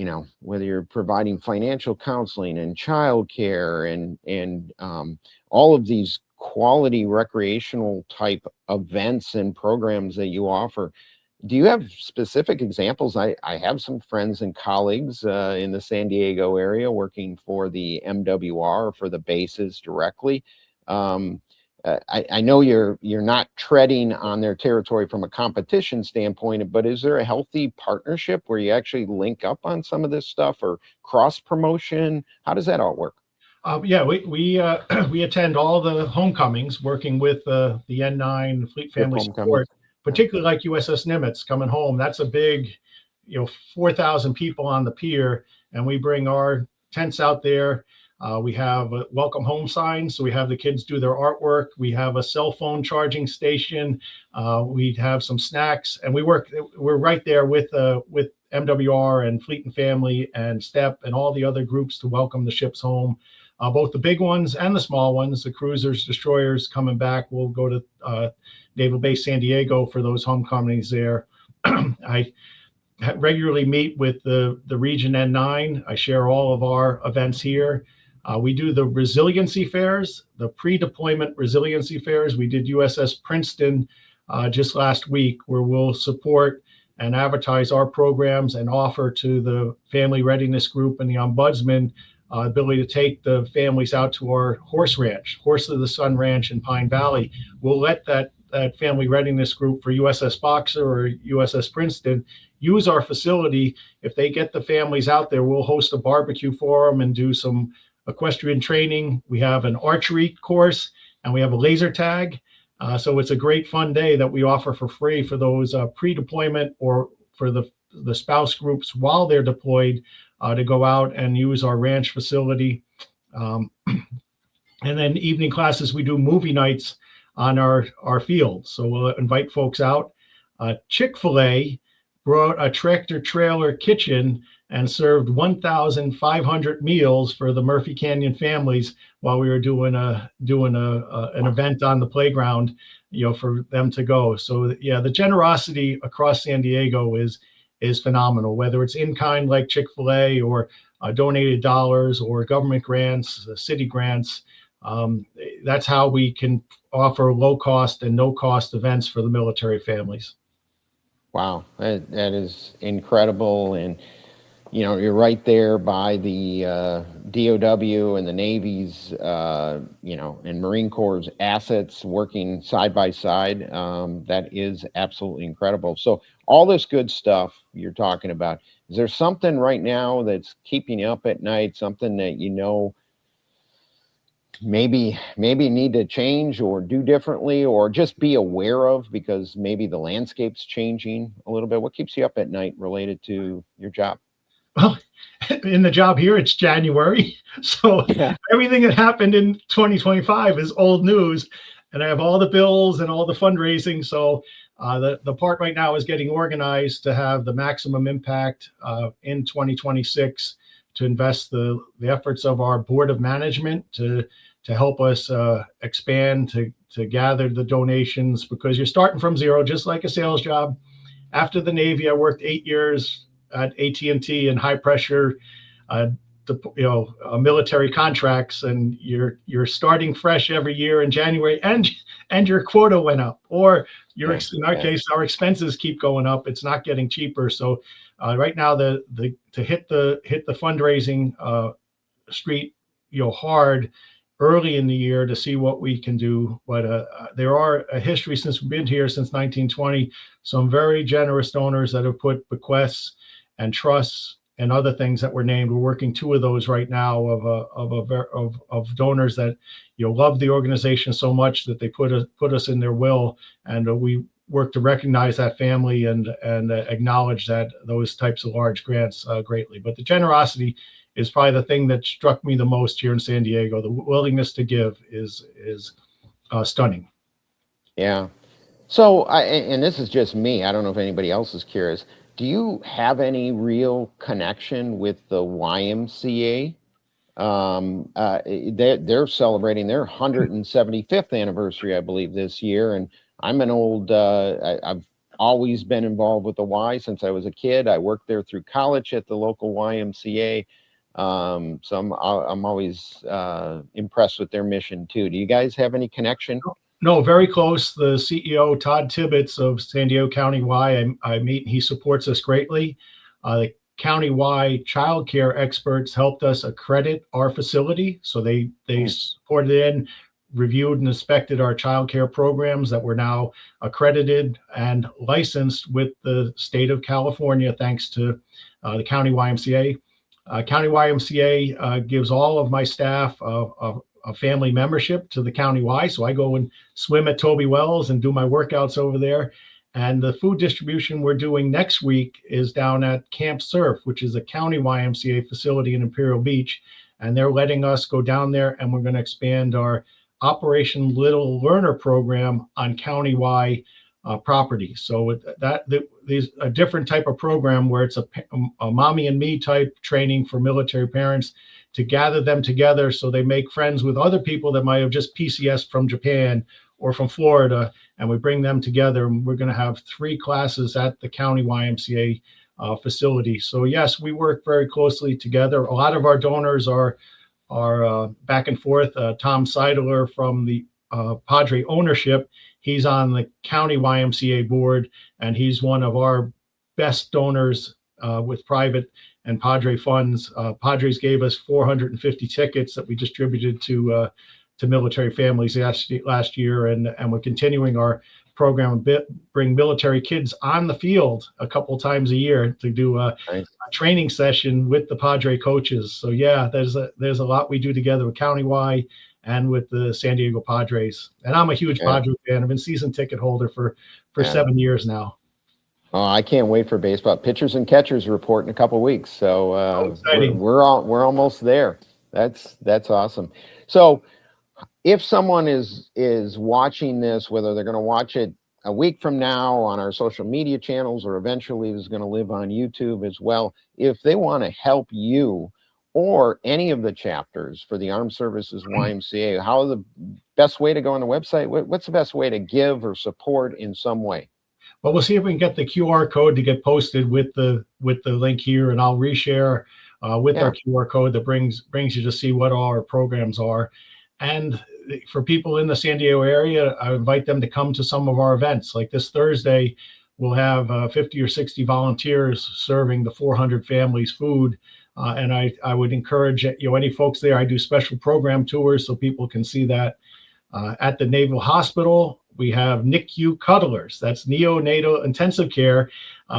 whether you're providing financial counseling and childcare and all of these quality recreational type events and programs that you offer. Do you have specific examples? I have some friends and colleagues in the San Diego area working for the MWR, for the bases directly. I know you're not treading on their territory from a competition standpoint, but is there a healthy partnership where you actually link up on some of this stuff, or cross promotion? How does that all work? Yeah, we attend all the homecomings, working with the N9 Fleet Family Support, particularly like USS Nimitz coming home. That's a big, 4,000 people on the pier, and we bring our tents out there. We have a welcome home sign, so we have the kids do their artwork. We have a cell phone charging station. We have some snacks, and we're right there with MWR and Fleet and Family and STEP and all the other groups to welcome the ships home. Both the big ones and the small ones, the cruisers, destroyers coming back. We'll go to Naval Base San Diego for those homecomings there. I regularly meet with the Region N9. I share all of our events here. We do the resiliency fairs, the pre-deployment resiliency fairs. We did USS Princeton just last week, where we'll support and advertise our programs and offer to the Family Readiness Group and the Ombudsman ability to take the families out to our horse ranch, Horse of the Sun Ranch in Pine Valley. We'll let that Family Readiness Group for USS Boxer or USS Princeton use our facility. If they get the families out there, we'll host a barbecue for them and do some equestrian training. We have an archery course, and we have a laser tag. So it's a great fun day that we offer for free for those pre-deployment or for the spouse groups while they're deployed, to go out and use our ranch facility. And then evening classes, we do movie nights on our field. So we'll invite folks out. Chick-fil-A brought a tractor trailer kitchen and served 1,500 meals for the Murphy Canyon families while we were doing an event on the playground, for them to go. So yeah, the generosity across San Diego is phenomenal, whether it's in kind like Chick-fil-A or donated dollars or government grants, city grants. That's how we can offer low cost and no cost events for the military families. Wow, that is incredible. And you're right there by the DOW and the Navy's, and Marine Corps' assets working side by side. That is absolutely incredible. So all this good stuff you're talking about, is there something right now that's keeping you up at night, something that maybe need to change or do differently, or just be aware of because maybe the landscape's changing a little bit? What keeps you up at night related to your job? Well, in the job here, it's January. So everything that happened in 2025 is old news. And I have all the bills and all the fundraising. So the part right now is getting organized to have the maximum impact in 2026, to invest the efforts of our board of management to help us expand, to gather the donations, because you're starting from zero, just like a sales job. After the Navy, I worked 8 years at AT&T in high pressure, military contracts, and you're starting fresh every year in January, and your quota went up, or in our case, our expenses keep going up. It's not getting cheaper. So Right now, to hit the fundraising street, hard early in the year to see what we can do. But there are a history since we've been here since 1920. Some very generous donors that have put bequests and trusts and other things that were named. We're working 2 of those right now of donors that love the organization so much that they put us in their will, and we work to recognize that family and acknowledge that those types of large grants greatly. But the generosity is probably the thing that struck me the most here in San Diego. The willingness to give is stunning. Yeah. So, and this is just me, I don't know if anybody else is curious. Do you have any real connection with the YMCA? They're celebrating their 175th anniversary, I believe, this year. And I'm an old, I've always been involved with the Y since I was a kid. I worked there through college at the local YMCA. So I'm always impressed with their mission too. Do you guys have any connection? No, very close. The CEO, Todd Tibbetts of San Diego County Y, I meet, he supports us greatly. The County Y childcare experts helped us accredit our facility. So they supported in, reviewed and inspected our childcare programs that were now accredited and licensed with the state of California, thanks to the County YMCA. County YMCA gives all of my staff a family membership to the County Y. So I go and swim at Toby Wells and do my workouts over there. And the food distribution we're doing next week is down at Camp Surf, which is a County YMCA facility in Imperial Beach. And they're letting us go down there, and we're going to expand our Operation Little Learner program on County Y property. So there's a different type of program where it's a mommy and me type training for military parents to gather them together so they make friends with other people that might have just PCS from Japan or from Florida, and we bring them together. And we're going to have 3 classes at the County YMCA facility. So yes, we work very closely together. A lot of our donors are back and forth. Tom Seidler from the Padre ownership, he's on the County YMCA board, and he's one of our best donors with private and Padre funds. Padres gave us 450 tickets that we distributed to military families last year, and we're continuing our program bring military kids on the field a couple times a year to do a training session with the Padre coaches. So yeah, there's a lot we do together with County Y and with the San Diego Padres. And I'm a huge Padre fan. I've been season ticket holder for 7 years now. Oh, I can't wait for baseball. Pitchers and catchers report in a couple of weeks. So we're almost there. That's awesome. So if someone is watching this, whether they're going to watch it a week from now on our social media channels or eventually is going to live on YouTube as well, if they want to help you or any of the chapters for the Armed Services YMCA, how the best way to go on the website? What's the best way to give or support in some way? Well, we'll see if we can get the QR code to get posted with the link here, and I'll reshare with our QR code that brings you to see what all our programs are. And for people in the San Diego area, I invite them to come to some of our events. Like this Thursday, we'll have 50 or 60 volunteers serving the 400 families food. And I would encourage any folks there. I do special program tours so people can see that. At the Naval Hospital, we have NICU cuddlers. That's neonatal intensive care.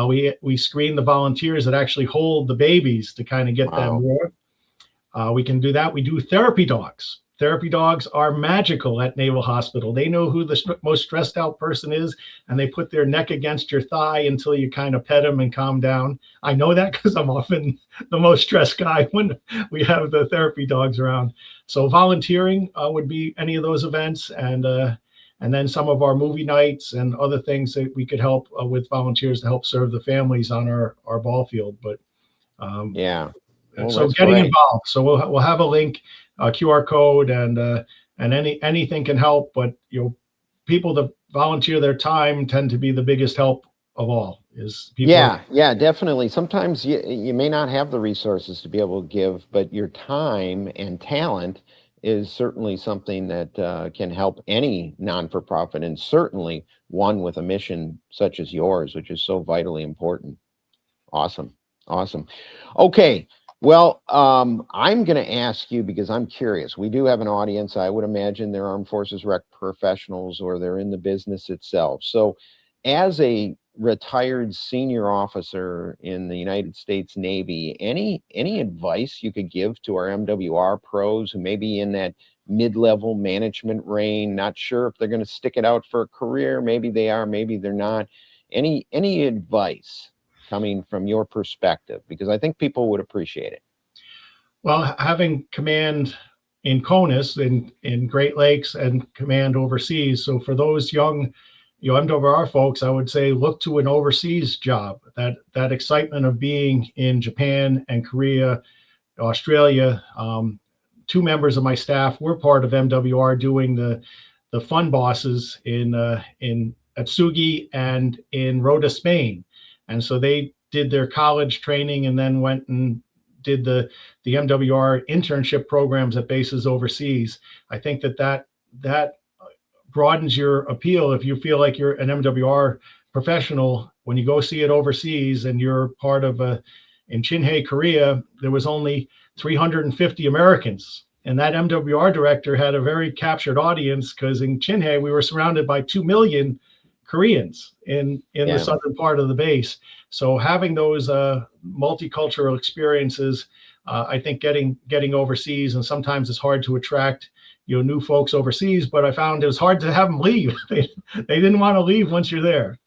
We screen the volunteers that actually hold the babies to kind of get them warm. We can do that. We do therapy dogs. Therapy dogs are magical at Naval Hospital. They know who the most stressed out person is, and they put their neck against your thigh until you kind of pet them and calm down. I know that because I'm often the most stressed guy when we have the therapy dogs around. So volunteering would be any of those events, and then some of our movie nights and other things that we could help with volunteers to help serve the families on our ball field. But so getting involved. So we'll have a link, QR code, and anything can help. But people that volunteer their time tend to be the biggest help of all. Is people. Yeah, definitely. Sometimes you may not have the resources to be able to give, but your time and talent is certainly something that can help any non-for-profit, and certainly one with a mission such as yours, which is so vitally important. Awesome. Awesome. Okay. Well, I'm going to ask you because I'm curious. We do have an audience. I would imagine they're armed forces rec professionals or they're in the business itself. So, as a retired senior officer in the United States Navy, any advice you could give to our MWR pros who may be in that mid-level management range, not sure if they're going to stick it out for a career, maybe they are, maybe they're not. Any advice coming from your perspective, because I think people would appreciate it. Well, having command in CONUS in Great Lakes and command overseas. So for those young, MWR folks, I would say look to an overseas job. That excitement of being in Japan and Korea, Australia. Two members of my staff were part of MWR doing the fun bosses in Atsugi and in Rota, Spain. And so they did their college training and then went and did the MWR internship programs at bases overseas. I think that broadens your appeal. If you feel like you're an MWR professional, when you go see it overseas and you're part of in Chinhae, Korea, there was only 350 Americans. And that MWR director had a very captured audience because in Chinhae, we were surrounded by 2 million Koreans in the southern part of the base. So having those multicultural experiences, I think getting overseas, and sometimes it's hard to attract new folks overseas, but I found it was hard to have them leave. They didn't want to leave once you're there.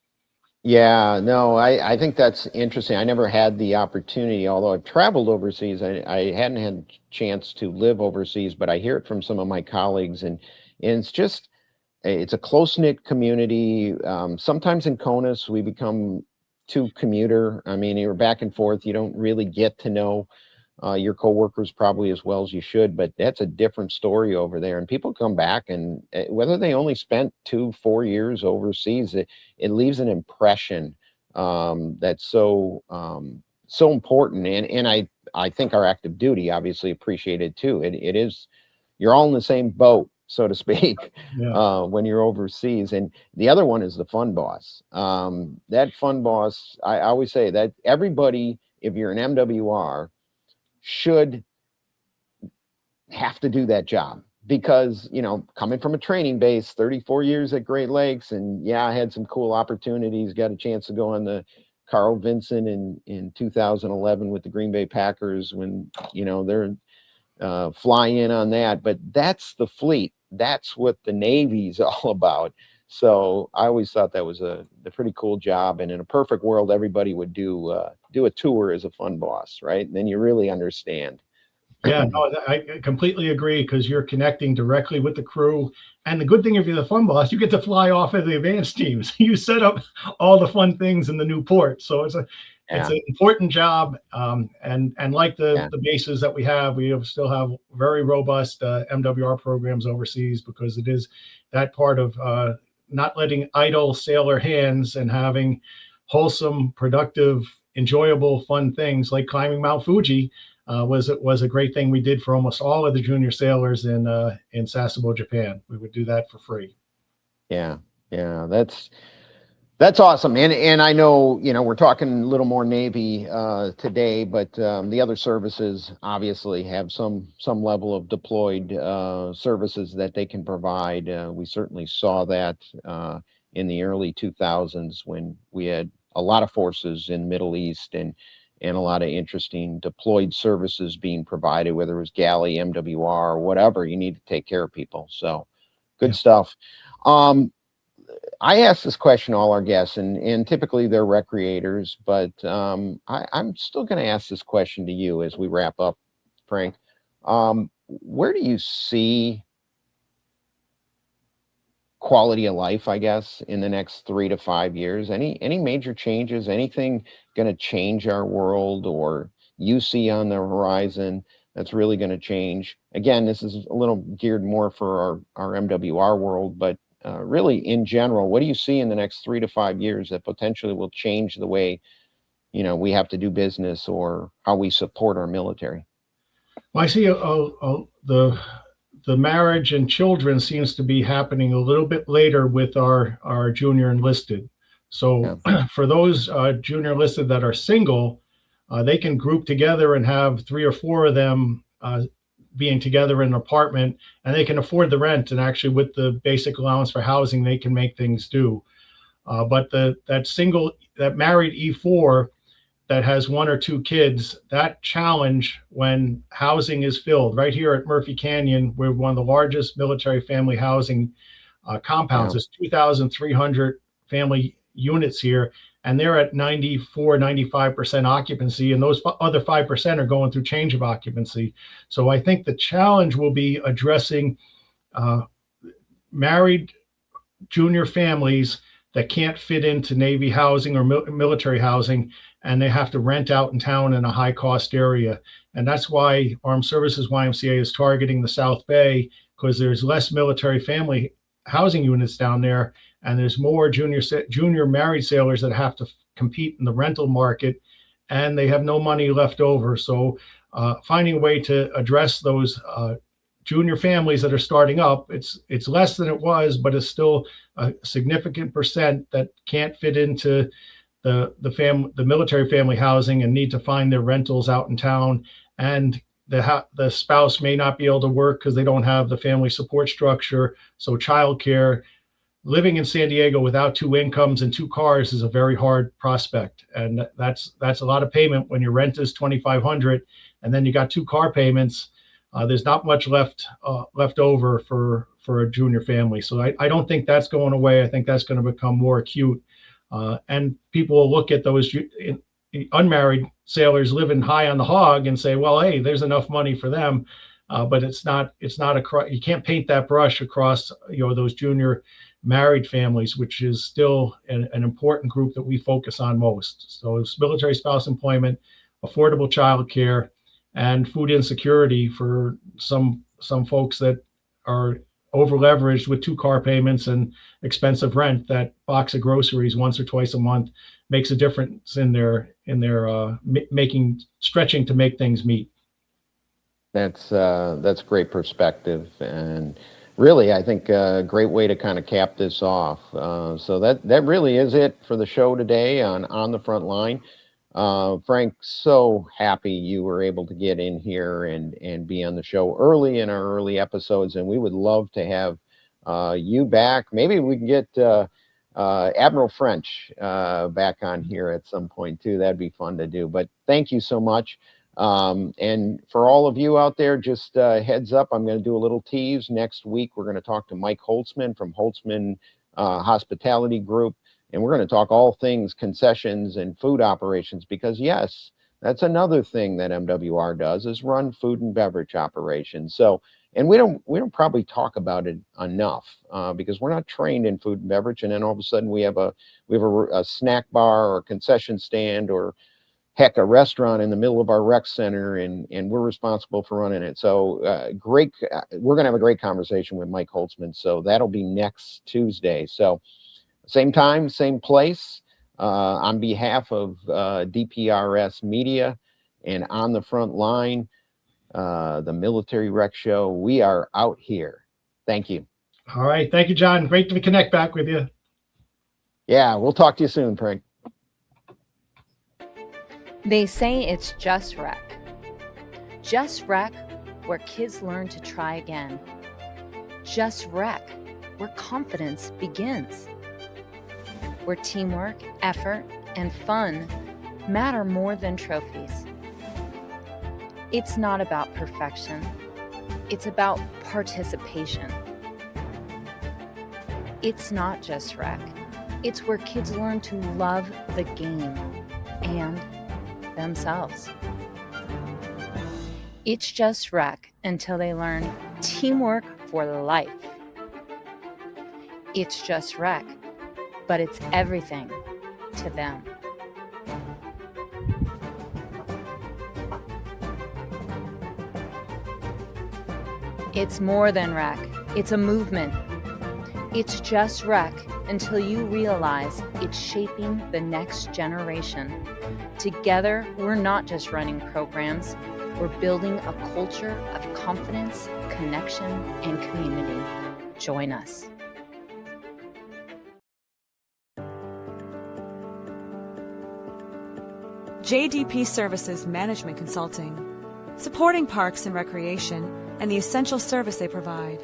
Yeah, no, I think that's interesting. I never had the opportunity, although I've traveled overseas. I hadn't had a chance to live overseas, but I hear it from some of my colleagues, and it's a close-knit community. Sometimes in CONUS, we become too commuter. I mean, you're back and forth. You don't really get to know your coworkers probably as well as you should, but that's a different story over there. And people come back, and whether they only spent 2-4 years overseas, it leaves an impression that's so important. And I think our active duty obviously appreciated too. It is, you're all in the same boat, so to speak, when you're overseas. And the other one is the fun boss. That fun boss, I always say that everybody, if you're an MWR, should have to do that job, because coming from a training base, 34 years at Great Lakes, and I had some cool opportunities, got a chance to go on the Carl Vinson in 2011 with the Green Bay Packers when they're fly in on that. But that's the fleet, that's what the Navy's all about. So I always thought that was a pretty cool job. And in a perfect world, everybody would do a tour as a fun boss, right? And then you really understand. Yeah, no, I completely agree, because you're connecting directly with the crew. And the good thing, if you're the fun boss, you get to fly off of the advanced teams. You set up all the fun things in the new port. So it's an important job. And like the bases that we still have very robust MWR programs overseas, because it is that part of not letting idle sailor hands and having wholesome, productive, enjoyable, fun things like climbing Mount Fuji was a great thing we did for almost all of the junior sailors in Sasebo, Japan. We would do that for free. Yeah, that's awesome. And I know, we're talking a little more Navy today, but the other services obviously have some level of deployed services that they can provide. We certainly saw that in the early 2000s when we had a lot of forces in the Middle East and a lot of interesting deployed services being provided, whether it was galley, MWR, or whatever. You need to take care of people. So good stuff. I ask this question to all our guests, and typically they're recreators, but I'm still going to ask this question to you as we wrap up, Frank. Where do you see quality of life, I guess, in the next 3 to 5 years? Any major changes? Anything going to change our world, or you see on the horizon that's really going to change? Again, this is a little geared more for our MWR world, but really in general, what do you see in the next 3 to 5 years that potentially will change the way we have to do business or how we support our military? Well, I see the marriage and children seems to be happening a little bit later with our junior enlisted. So for those junior enlisted that are single, they can group together and have 3 or 4 of them being together in an apartment, and they can afford the rent. And actually, with the basic allowance for housing, they can make things do. But that married E4 that has 1 or 2 kids, that challenge when housing is filled. Right here at Murphy Canyon, we're one of the largest military family housing compounds. There's 2,300 family units here, and they're at 94, 95% occupancy, and those other 5% are going through change of occupancy. So I think the challenge will be addressing married junior families that can't fit into Navy housing or military housing, and they have to rent out in town in a high cost area. And that's why Armed Services YMCA is targeting the South Bay, because there's less military family housing units down there, and there's more junior married sailors that have to compete in the rental market, and they have no money left over. So finding a way to address those junior families that are starting up, it's less than it was, but it's still a significant percent that can't fit into the military family housing and need to find their rentals out in town. And the spouse may not be able to work because they don't have the family support structure. So childcare, living in San Diego without 2 incomes and 2 cars is a very hard prospect. And that's a lot of payment when your rent is $2,500 and then you got 2 car payments. There's not much left over for a junior family. So I don't think that's going away. I think that's going to become more acute. And people will look at those unmarried sailors living high on the hog and say, well, hey, there's enough money for them. But it's not you can't paint that brush across, those junior married families, which is still an important group that we focus on most. So it's military spouse employment, affordable childcare, and food insecurity for some folks that are over leveraged with 2 car payments and expensive rent. That box of groceries once or twice a month makes a difference in their stretching to make things meet. That's great perspective, and really, I think a great way to kind of cap this off. So that really is it for the show today on the front line. Frank, so happy you were able to get in here and be on the show early in our early episodes, and we would love to have you back. Maybe we can get Admiral French back on here at some point too. That'd be fun to do. But thank you so much. And for all of you out there, just heads up, I'm going to do a little tease. Next week, we're going to talk to Mike Holtzman from Holtzman Hospitality Group. And we're going to talk all things concessions and food operations, because yes, that's another thing that MWR does, is run food and beverage operations. So, and we don't probably talk about it enough because we're not trained in food and beverage. And then all of a sudden we have a snack bar or a concession stand, or heck, a restaurant in the middle of our rec center, and we're responsible for running it. So we're going to have a great conversation with Mike Holtzman. So that'll be next Tuesday. So same time, same place. On behalf of DPRS Media and On the Front Line, the Military Rec Show, we are out here. Thank you. All right. Thank you, John. Great to connect back with you. Yeah, we'll talk to you soon, Frank. They say it's just rec. Just rec, where kids learn to try again. Just rec, where confidence begins. Where teamwork, effort, and fun matter more than trophies. It's not about perfection. It's about participation. It's not just rec. It's where kids learn to love the game and themselves. It's just rec until they learn teamwork for life. It's just rec, but it's everything to them. It's more than rec. It's a movement. It's just rec until you realize it's shaping the next generation. Together, we're not just running programs, we're building a culture of confidence, connection, and community. Join us. JDP Services Management Consulting, supporting parks and recreation and the essential service they provide.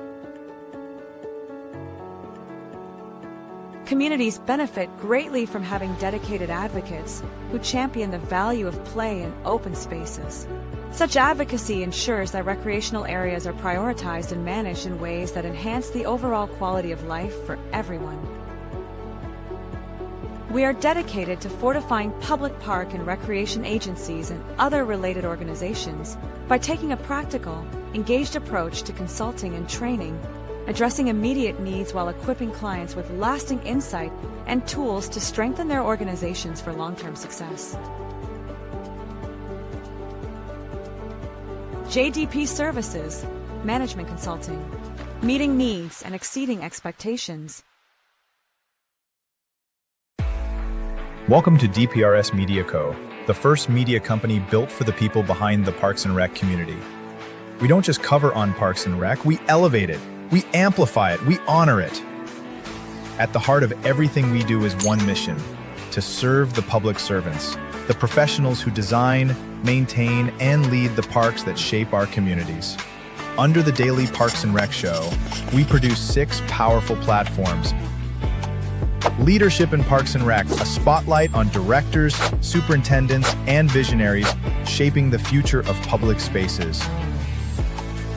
Communities benefit greatly from having dedicated advocates who champion the value of play in open spaces. Such advocacy ensures that recreational areas are prioritized and managed in ways that enhance the overall quality of life for everyone. We are dedicated to fortifying public park and recreation agencies and other related organizations by taking a practical, engaged approach to consulting and training, addressing immediate needs while equipping clients with lasting insight and tools to strengthen their organizations for long-term success. JDP Services, Management Consulting, meeting needs and exceeding expectations. Welcome to DPRS Media Co., the first media company built for the people behind the Parks and Rec community. We don't just cover on Parks and Rec, we elevate it, we amplify it, we honor it. At the heart of everything we do is one mission: to serve the public servants, the professionals who design, maintain, and lead the parks that shape our communities. Under the Daily Parks and Rec Show, we produce 6 powerful platforms. Leadership in Parks and Rec, a spotlight on directors, superintendents, and visionaries shaping the future of public spaces.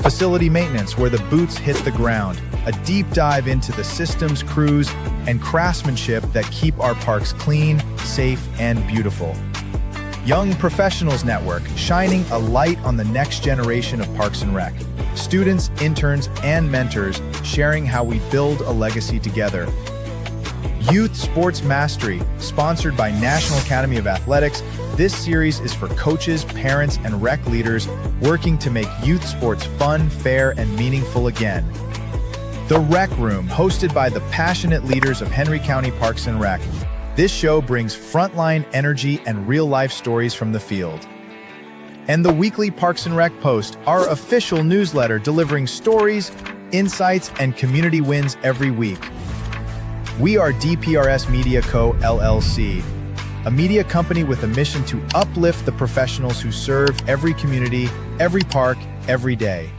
Facility maintenance, where the boots hit the ground, a deep dive into the systems, crews, and craftsmanship that keep our parks clean, safe, and beautiful. Young Professionals Network, shining a light on the next generation of Parks and Rec. Students, interns, and mentors sharing how we build a legacy together. Youth Sports Mastery, sponsored by National Academy of Athletics. This series is for coaches, parents, and rec leaders working to make youth sports fun, fair, and meaningful again. The Rec Room, hosted by the passionate leaders of Henry County Parks and Rec. This show brings frontline energy and real-life stories from the field. And the weekly Parks and Rec Post, our official newsletter delivering stories, insights, and community wins every week. We are DPRS Media Co., LLC, a media company with a mission to uplift the professionals who serve every community, every park, every day.